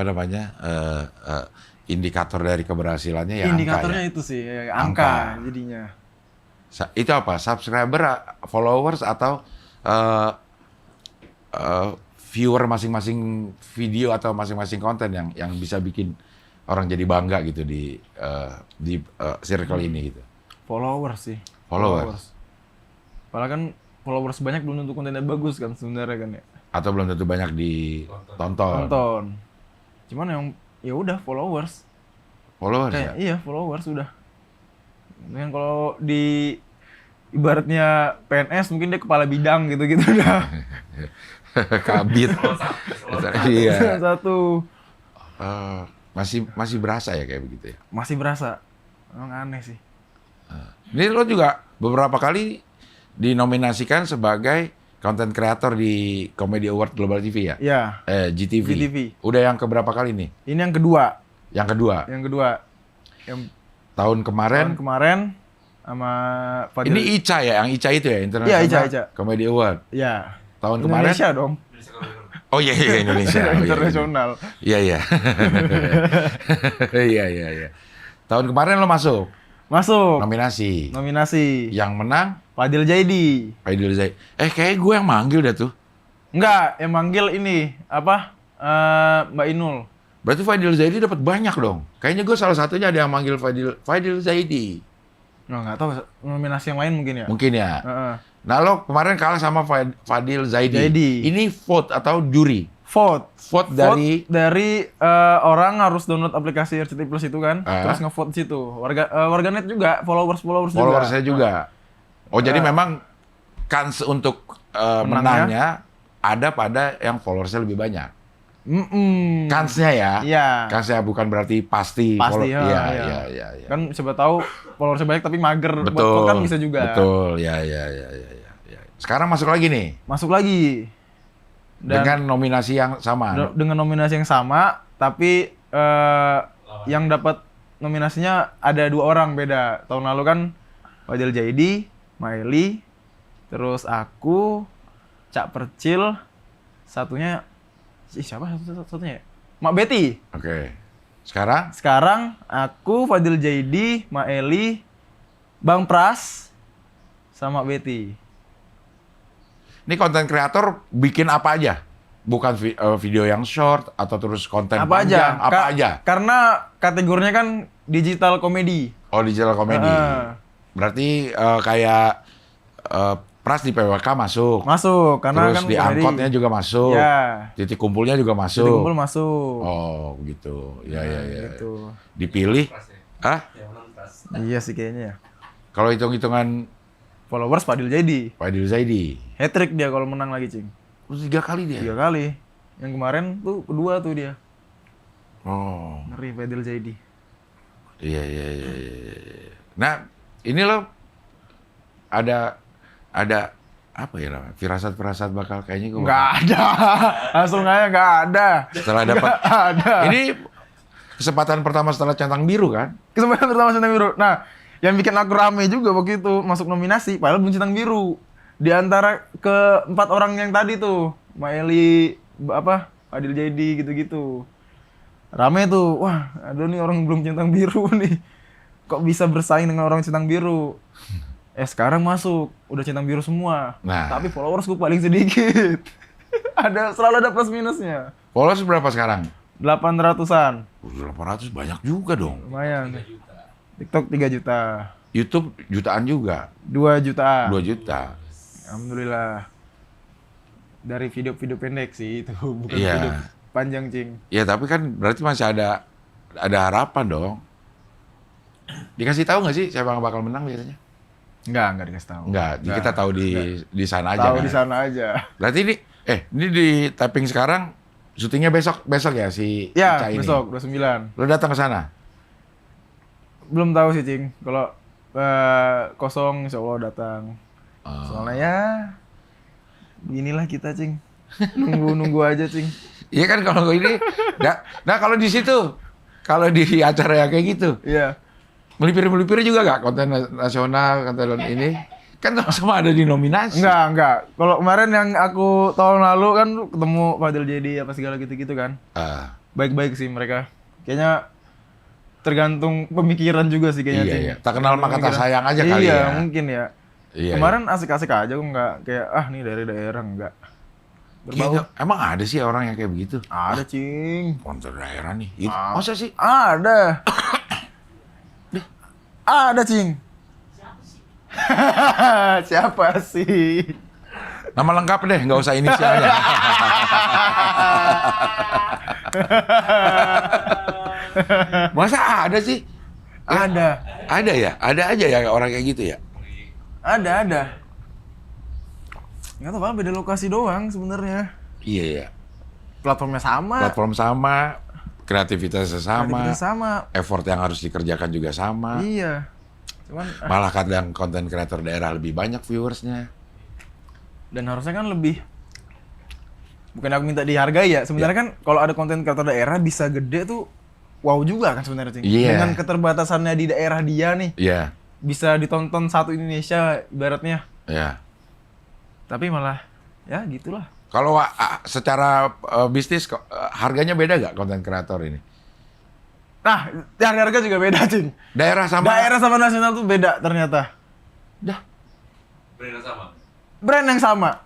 Speaker 1: indikator dari keberhasilannya ya
Speaker 3: Indikatornya
Speaker 1: angka ya.
Speaker 3: itu sih, angka jadinya.
Speaker 1: Itu apa? Subscriber, followers atau viewer masing-masing video atau masing-masing konten yang bisa bikin orang jadi bangga gitu di circle ini gitu.
Speaker 3: Followers sih.
Speaker 1: Followers.
Speaker 3: Padahal kan followers banyak belum tentu kontennya bagus kan sebenarnya kan ya.
Speaker 1: Atau belum tentu banyak ditonton.
Speaker 3: Cuman yang ya udah followers.
Speaker 1: Followers
Speaker 3: Kayak,
Speaker 1: ya?
Speaker 3: iya followers udah. Mungkin kalau di ibaratnya PNS mungkin dia kepala bidang gitu-gitu dah.
Speaker 1: Kabit. Iya.
Speaker 3: Satu.
Speaker 1: Masih berasa ya kayak begitu ya?
Speaker 3: Masih berasa. Emang aneh sih.
Speaker 1: Ini lo juga beberapa kali dinominasikan sebagai content creator di Comedy Award Global TV ya?
Speaker 3: Iya.
Speaker 1: GTV.
Speaker 3: GTV.
Speaker 1: Udah yang keberapa kali nih?
Speaker 3: Ini yang kedua.
Speaker 1: Yang kedua?
Speaker 3: Yang
Speaker 1: Tahun kemarin
Speaker 3: sama Fadil.
Speaker 1: ini Ica ya, yang Ica itu ya, International
Speaker 3: Iya, Ica.
Speaker 1: Comedy Award.
Speaker 3: Iya.
Speaker 1: Tahun kemarin?
Speaker 3: Indonesia dong.
Speaker 1: Oh iya Indonesia. Oh, iya.
Speaker 3: Internasional.
Speaker 1: Iya. Iya. Tahun kemarin lo masuk
Speaker 3: Masuk.
Speaker 1: nominasi. Yang menang
Speaker 3: Fadil Jaidi.
Speaker 1: Fadil Zaid. Kayak gue yang manggil dah tuh.
Speaker 3: Enggak, yang manggil ini apa? Mbak Inul.
Speaker 1: Berarti Fadil Zaidi dapat banyak dong. Kayaknya gue salah satunya ada yang manggil Fadil Zaidi.
Speaker 3: Nggak tahu nominasi yang lain mungkin ya.
Speaker 1: Mungkin ya. Nah lo kemarin kalah sama Fadil Zaidi. Ini vote atau juri? Vote
Speaker 3: dari orang harus download aplikasi RCTI Plus itu kan, terus ngevote di situ. Warganet juga, followersnya juga.
Speaker 1: Oh jadi memang kans untuk menangnya ada pada yang followersnya lebih banyak. Kansnya ya.
Speaker 3: Iya.
Speaker 1: Kansnya bukan berarti pasti.
Speaker 3: Iya. Kan siapa tahu followersnya banyak tapi mager buat vote kan bisa juga.
Speaker 1: Betul. Ya. Sekarang masuk lagi nih.
Speaker 3: Masuk lagi.
Speaker 1: Dengan nominasi yang sama.
Speaker 3: Dengan nominasi yang sama, tapi yang dapat nominasinya ada 2 orang beda. Tahun lalu kan Fadil Jaidi, Maeli, terus aku, Cak Percil, satunya siapa satunya? Mak Betty.
Speaker 1: Oke. Sekarang?
Speaker 3: Sekarang aku, Fadil Jaidi, Maeli, Bang Pras, sama Betty.
Speaker 1: Ini konten kreator bikin apa aja? Bukan video yang short atau terus konten panjang, apa aja?
Speaker 3: Karena kategorinya kan digital komedi.
Speaker 1: Oh, digital komedi. Berarti kayak Pras di PWK masuk.
Speaker 3: Masuk, karena
Speaker 1: terus
Speaker 3: kan
Speaker 1: di angkotnya juga masuk.
Speaker 3: Ya.
Speaker 1: Titik kumpulnya juga masuk.
Speaker 3: Titik kumpul masuk.
Speaker 1: Oh, gitu. Ya.
Speaker 3: Gitu.
Speaker 1: Dipilih.
Speaker 3: Iya sih kayaknya ya.
Speaker 1: Kalau hitung-hitungan
Speaker 3: followers Fadil
Speaker 1: Zaidi.
Speaker 3: Hat-trick dia kalau menang lagi, Cing.
Speaker 1: Terus 3 kali dia?
Speaker 3: 3 kali. Yang kemarin tuh kedua tuh dia.
Speaker 1: Oh.
Speaker 3: Ngeri Fadil Zaidi.
Speaker 1: Iya. Nah, ini loh ada apa ya namanya? Firasat bakal kayaknya gue
Speaker 3: nggak ada. Langsung aja nggak ada.
Speaker 1: Setelah dapat
Speaker 3: ada.
Speaker 1: Ini kesempatan pertama setelah centang biru kan?
Speaker 3: Kesempatan pertama centang biru. Nah, yang bikin aku rame juga waktu itu masuk nominasi, padahal belum centang biru. Di antara ke 4 orang yang tadi tuh, Maeli, Fadil Jaidi gitu-gitu. Rame tuh, wah ada nih orang belum centang biru nih. Kok bisa bersaing dengan orang centang biru? Sekarang masuk, udah centang biru semua.
Speaker 1: Nah.
Speaker 3: Tapi followersku paling sedikit. Selalu ada plus minusnya.
Speaker 1: Followers berapa sekarang?
Speaker 3: 800-an.
Speaker 1: 800 banyak juga dong.
Speaker 3: Lumayan. TikTok 3 juta.
Speaker 1: YouTube jutaan juga.
Speaker 3: 2 juta.
Speaker 1: 2 juta.
Speaker 3: Alhamdulillah. Dari video-video pendek sih itu, bukan video panjang, Cing.
Speaker 1: Iya, tapi kan berarti masih ada harapan dong. Dikasih tahu nggak sih siapa yang bakal menang biasanya?
Speaker 3: Enggak dikasih tahu.
Speaker 1: Enggak, kita tahu di sana aja.
Speaker 3: Tahu
Speaker 1: kan?
Speaker 3: di sana aja.
Speaker 1: Berarti ini di tapping sekarang, syutingnya besok ya si
Speaker 3: Ya,
Speaker 1: Ica ini.
Speaker 3: besok 29.
Speaker 1: Lo datang ke sana?
Speaker 3: Belum tahu sih, Cing. Kalau kosong insya Allah datang. Soalnya ya beginilah kita, Cing. Nunggu aja, Cing.
Speaker 1: Iya kan kalau ini, nah kalau di situ, kalau di acara yang kayak gitu,
Speaker 3: iya.
Speaker 1: Melipir juga nggak konten nasional, konten ini? Kan sama ada di nominasi.
Speaker 3: Enggak. Kalau kemarin yang aku tahun lalu kan ketemu Fadil Jaidi apa segala gitu-gitu kan. Baik-baik sih mereka. Kayaknya tergantung pemikiran juga sih kayaknya.
Speaker 1: Iya. Tak kenal maka tak sayang aja kali ya.
Speaker 3: Iya, mungkin ya.
Speaker 1: Iya.
Speaker 3: Kemarin asik-asik aja, gue nggak kayak nih dari daerah enggak.
Speaker 1: Kayaknya, emang ada sih orang yang kayak begitu?
Speaker 3: Ada, Cing.
Speaker 1: Konten daerah nih. Masa sih?
Speaker 3: Ada. Ada, Cing. Siapa sih?
Speaker 1: Nama lengkap deh, nggak usah inisialnya. Masa ada sih?
Speaker 3: Ada.
Speaker 1: Ada ya? Ada aja ya orang kayak gitu ya?
Speaker 3: Ada. Nggak tahu, beda lokasi doang sebenarnya.
Speaker 1: Iya ya.
Speaker 3: Platformnya sama.
Speaker 1: Platform sama, kreativitasnya sama, effort yang harus dikerjakan juga sama.
Speaker 3: Iya. Cuman
Speaker 1: malah kadang konten kreator daerah lebih banyak viewersnya.
Speaker 3: Dan harusnya kan lebih, bukan aku minta dihargai ya. Sebenarnya kan kalau ada konten kreator daerah bisa gede tuh, wow juga kan sebenarnya, Cing. Dengan keterbatasannya di daerah dia nih.
Speaker 1: Iya.
Speaker 3: Bisa ditonton satu Indonesia ibaratnya.
Speaker 1: Iya.
Speaker 3: Tapi malah ya gitulah.
Speaker 1: Kalau secara bisnis harganya beda gak konten kreator ini?
Speaker 3: Nah, harga juga beda, Cing.
Speaker 1: Daerah sama
Speaker 3: nasional tuh beda ternyata. Brand yang sama.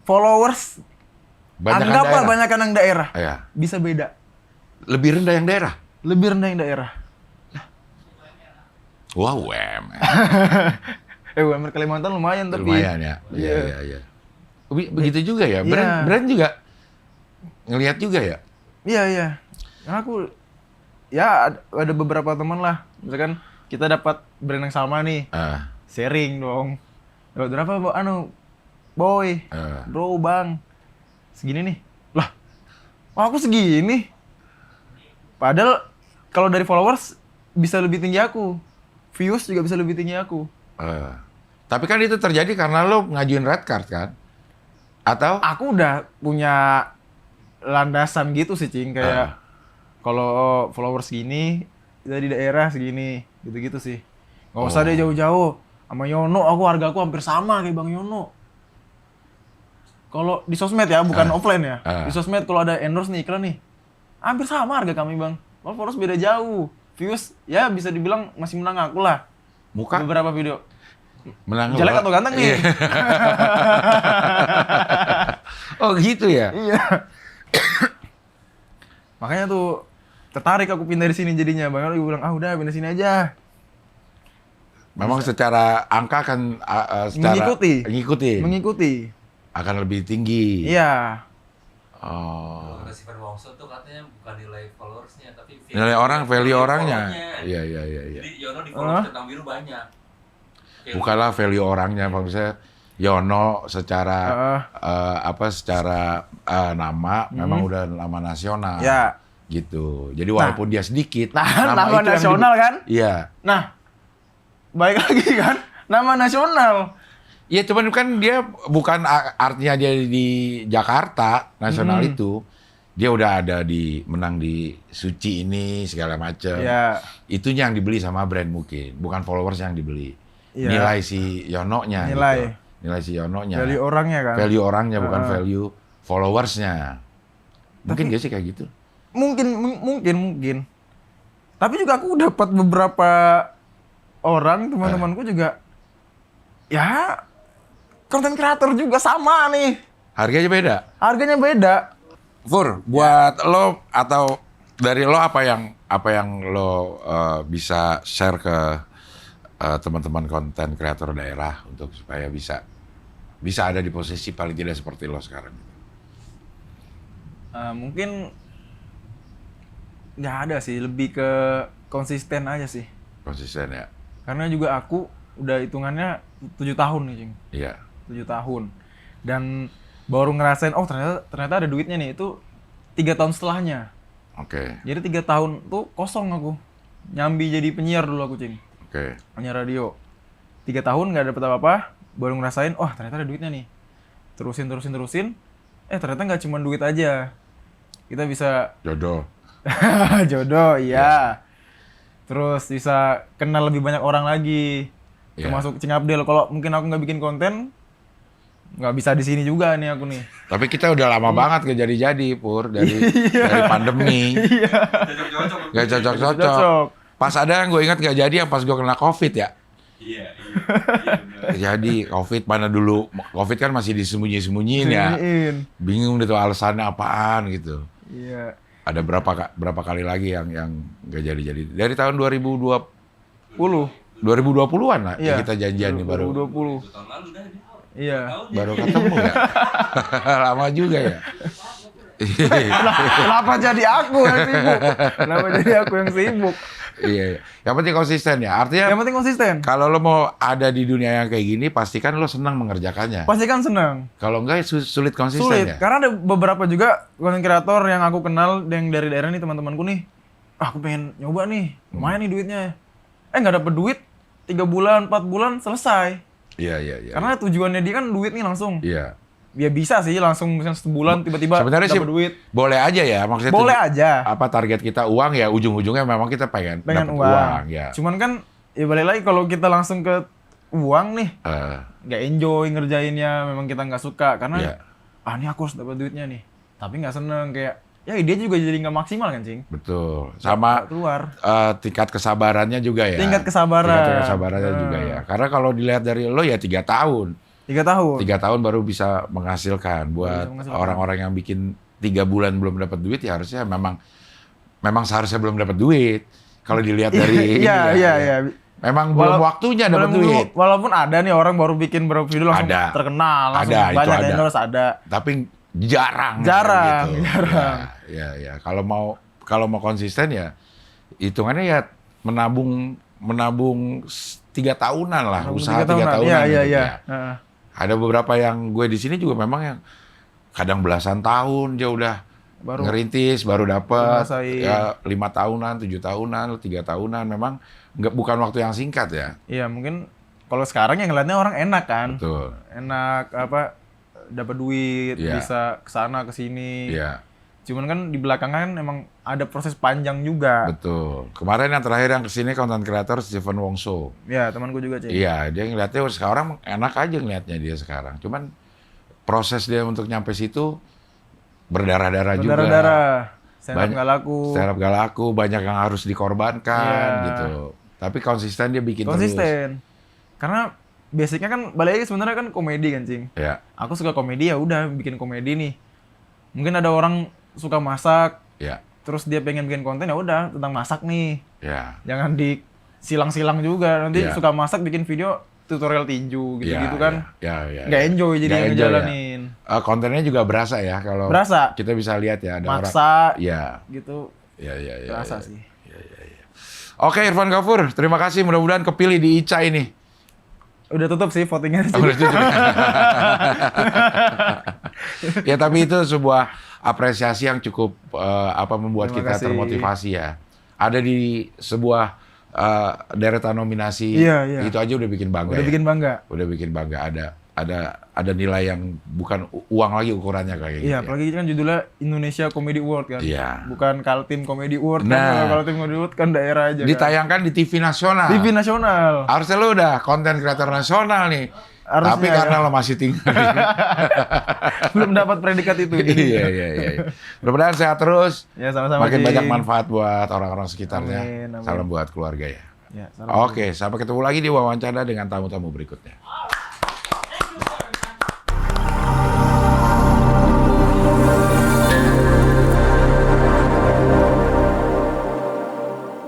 Speaker 3: Followers anggaplah banyakan yang daerah.
Speaker 1: Iya.
Speaker 3: Bisa beda.
Speaker 1: Lebih rendah yang daerah?
Speaker 3: Lebih rendah yang daerah.
Speaker 1: Wah, UMR.
Speaker 3: UMR Kalimantan lumayan tapi.
Speaker 1: Lumayan ya. Iya. Begitu juga ya. Brand juga ngelihat juga ya.
Speaker 3: Iya. Karena aku ya ada beberapa teman lah. Misalkan kita dapat brand yang sama nih. Sharing dong. Dapat berapa, boy? Bro, bang. Segini nih. Lah. Aku segini. Padahal kalau dari followers bisa lebih tinggi aku. Views juga bisa lebih tinggi aku.
Speaker 1: Tapi kan itu terjadi karena lo ngajuin red card kan? Atau?
Speaker 3: Aku udah punya landasan gitu sih, Cing. Kayak kalau followers segini, dari daerah segini. Gitu-gitu sih. Nggak usah deh jauh-jauh. Sama Yono, harga aku hampir sama kayak Bang Yono. Kalau di sosmed ya, bukan offline ya. Di sosmed kalau ada endorse nih, iklan nih. Hampir sama harga kami, Bang. Kalau followers beda jauh. Views, ya bisa dibilang masih menang aku lah.
Speaker 1: Muka?
Speaker 3: Beberapa video.
Speaker 1: Menang
Speaker 3: jelek atau ganteng nih?
Speaker 1: Oh gitu ya?
Speaker 3: Iya. Makanya tuh tertarik aku pindah di sini jadinya. Bang Yono bilang, udah pindah sini aja.
Speaker 1: Memang secara angka kan
Speaker 3: mengikuti.
Speaker 1: Akan lebih tinggi.
Speaker 3: Iya.
Speaker 2: Kalau Steven Wongso tuh katanya bukan nilai followersnya, tapi
Speaker 1: nilai orang, value orangnya. Iya.
Speaker 2: Jadi Yono di followers tentang biru banyak.
Speaker 1: Bukanlah value orangnya, maksudnya Yono secara secara nama memang udah nama nasional.
Speaker 3: Ya.
Speaker 1: Gitu. Jadi walaupun dia sedikit,
Speaker 3: nama nasional kan?
Speaker 1: Iya.
Speaker 3: Nah, baik lagi kan, nama nasional.
Speaker 1: Iya, cuman kan dia bukan artinya dia di Jakarta nasional itu. Dia udah ada menang di Suci ini segala macam.
Speaker 3: Ya.
Speaker 1: Itunya yang dibeli sama brand mungkin, bukan followers yang dibeli.
Speaker 3: Ya.
Speaker 1: Nilai si Yono-nya. Nilai si Yono-nya.
Speaker 3: Value orangnya kan.
Speaker 1: Value orangnya bukan value followersnya. Mungkin gak sih kayak gitu? Mungkin.
Speaker 3: Tapi juga aku dapat beberapa orang teman-temanku juga ya konten kreator juga sama nih. Harganya beda.
Speaker 1: Fur, buat lo atau dari lo apa yang lo bisa share ke teman-teman konten kreator daerah untuk supaya bisa ada di posisi paling tidak seperti lo sekarang?
Speaker 3: Mungkin nggak ada sih, lebih ke konsisten aja sih.
Speaker 1: Konsisten ya. Karena
Speaker 3: juga aku udah hitungannya 7 tahun nih, Cing.
Speaker 1: Iya.
Speaker 3: 7 tahun. Dan baru ngerasain, ternyata ada duitnya nih, itu 3 tahun setelahnya.
Speaker 1: Oke.
Speaker 3: Jadi 3 tahun tuh kosong aku. Nyambi jadi penyiar dulu aku, Cing.
Speaker 1: Oke.
Speaker 3: Penyiar radio. 3 tahun nggak dapet apa-apa, baru ngerasain, ternyata ada duitnya nih. Terusin. Ternyata nggak cuma duit aja. Kita bisa...
Speaker 1: Jodoh,
Speaker 3: iya. Terus bisa kenal lebih banyak orang lagi. Termasuk Cing Abdel. Kalau mungkin aku nggak bikin konten, nggak bisa di sini juga nih aku nih.
Speaker 1: Tapi kita udah lama banget gak jadi-jadi, Pur. Dari pandemi. Gak cocok-cocok. Pas ada yang gue ingat gak jadi yang pas gue kena COVID ya.
Speaker 2: Iya.
Speaker 1: Jadi COVID mana dulu. COVID kan masih disembunyi-sembunyiin ya. Bingung deh tuh alasannya apaan gitu.
Speaker 3: Iya.
Speaker 1: Ada berapa kali lagi yang gak jadi-jadi. Dari tahun 2020-an lah
Speaker 3: iya.
Speaker 1: kita janjian nih baru.
Speaker 3: 2020.
Speaker 2: Tahun lalu dah.
Speaker 3: Iya.
Speaker 1: Baru ketemu ya. Lama juga ya.
Speaker 3: Kenapa jadi aku yang sibuk? Kenapa jadi aku yang sibuk?
Speaker 1: Iya. Yang penting konsisten ya. Artinya
Speaker 3: Yang penting konsisten.
Speaker 1: kalau lo mau ada di dunia yang kayak gini, pastikan lo senang mengerjakannya.
Speaker 3: Pasti kan senang.
Speaker 1: Kalau enggak sulit konsisten
Speaker 3: Sulit.
Speaker 1: ya.
Speaker 3: Karena ada beberapa juga konten kreator yang aku kenal yang dari daerah nih teman-temanku nih. Aku pengen nyoba nih. Lumayan nih duitnya. Nggak dapet duit 3 bulan, 4 bulan selesai.
Speaker 1: Iya.
Speaker 3: Karena tujuannya dia kan duit nih langsung.
Speaker 1: Iya.
Speaker 3: Ya bisa sih langsung misalnya sebulan tiba-tiba
Speaker 1: Sebenarnya sih
Speaker 3: dapet duit.
Speaker 1: boleh aja ya maksudnya.
Speaker 3: Boleh aja.
Speaker 1: Apa target kita uang ya ujung-ujungnya memang kita pengen dapat
Speaker 3: uang.
Speaker 1: ya.
Speaker 3: Cuman kan ya balik lagi kalau kita langsung ke uang nih nggak enjoy ngerjainnya, memang kita nggak suka karena ini aku harus dapat duitnya nih. Tapi nggak seneng kayak ya dia juga jadi nggak maksimal kan, Cing.
Speaker 1: Betul. Sama
Speaker 3: keluar.
Speaker 1: Tingkat kesabarannya juga ya.
Speaker 3: Tingkat kesabarannya
Speaker 1: juga ya. Karena kalau dilihat dari lo ya 3 tahun.
Speaker 3: 3 tahun.
Speaker 1: 3 tahun baru bisa menghasilkan. Buat orang-orang yang bikin 3 bulan belum dapat duit ya harusnya memang seharusnya belum dapat duit. Kalau dilihat dari
Speaker 3: Iya.
Speaker 1: Memang belum waktunya dapat duit.
Speaker 3: Walaupun ada nih orang baru bikin beberapa video langsung terkenal, langsung banyak endorse ada.
Speaker 1: Tapi jarang.
Speaker 3: Jarang.
Speaker 1: Ya. Kalau mau konsisten ya hitungannya ya menabung 3 tahunan lah, usaha 3 tahunan.
Speaker 3: Iya.
Speaker 1: Ada beberapa yang gue di sini juga memang yang kadang belasan tahun dia udah ngerintis baru dapat ya 5 tahunan, 7 tahunan, 3 tahunan memang bukan waktu yang singkat ya.
Speaker 3: Iya, mungkin kalau sekarang yang ngeliatnya orang enak kan.
Speaker 1: Betul.
Speaker 3: Enak dapat duit, bisa kesana kesini.
Speaker 1: Iya.
Speaker 3: Cuman kan di belakangan emang ada proses panjang juga.
Speaker 1: Betul. Kemarin yang terakhir yang kesini konten kreator Stephen Wongso.
Speaker 3: Iya, temanku juga, Cik.
Speaker 1: Iya, dia ngeliatnya sekarang enak aja ngeliatnya dia sekarang. Cuman proses dia untuk nyampe situ berdarah-darah juga.
Speaker 3: Berdarah-darah. Stand up gak laku.
Speaker 1: Banyak yang harus dikorbankan gitu. Tapi konsisten dia bikin terus.
Speaker 3: Karena basicnya kan balik lagi sebenarnya kan komedi kan, Cing.
Speaker 1: Iya.
Speaker 3: Aku suka komedi ya udah bikin komedi nih. Mungkin ada orang suka masak.
Speaker 1: Iya.
Speaker 3: Terus dia pengen bikin konten ya udah tentang masak nih.
Speaker 1: Iya.
Speaker 3: Jangan disilang-silang juga. Nanti suka masak bikin video tutorial tinju gitu-gitu kan.
Speaker 1: Iya.
Speaker 3: Nggak enjoy jadi yang ngejalanin.
Speaker 1: Kontennya juga berasa ya kalau kita bisa lihat ya ada
Speaker 3: maksa,
Speaker 1: orang. Iya.
Speaker 3: Gitu.
Speaker 1: Iya.
Speaker 3: Berasa sih.
Speaker 1: Oke, Irfan Gafur, terima kasih. Mudah-mudahan kepilih di ICA ini.
Speaker 3: Udah tutup sih votingnya.
Speaker 1: Udah tutup. Ya, tapi itu sebuah apresiasi yang cukup membuat kita termotivasi ya. Ada di sebuah deretan nominasi, itu aja udah bikin bangga. Udah bikin bangga. Ada nilai yang bukan uang lagi ukurannya kayak gitu.
Speaker 3: Iya, apalagi kan judulnya Indonesia Comedy Award kan.
Speaker 1: Iya.
Speaker 3: Bukan Kaltim Comedy Award.
Speaker 1: Nah,
Speaker 3: kalau Kaltim Comedy Award kan daerah aja.
Speaker 1: Ditayangkan di TV nasional.
Speaker 3: TV nasional.
Speaker 1: Harusnya lo udah konten kreator nasional nih.
Speaker 3: Harusnya,
Speaker 1: tapi karena lo masih tinggal
Speaker 3: belum dapat predikat itu.
Speaker 1: Iya. Mudah-mudahan sehat terus.
Speaker 3: Ya, sama-sama.
Speaker 1: Makin banyak manfaat buat orang-orang sekitarnya.
Speaker 3: Amin.
Speaker 1: Salam buat keluarga ya.
Speaker 3: Ya, salam.
Speaker 1: Oke, sampai ketemu lagi di wawancara dengan tamu-tamu berikutnya.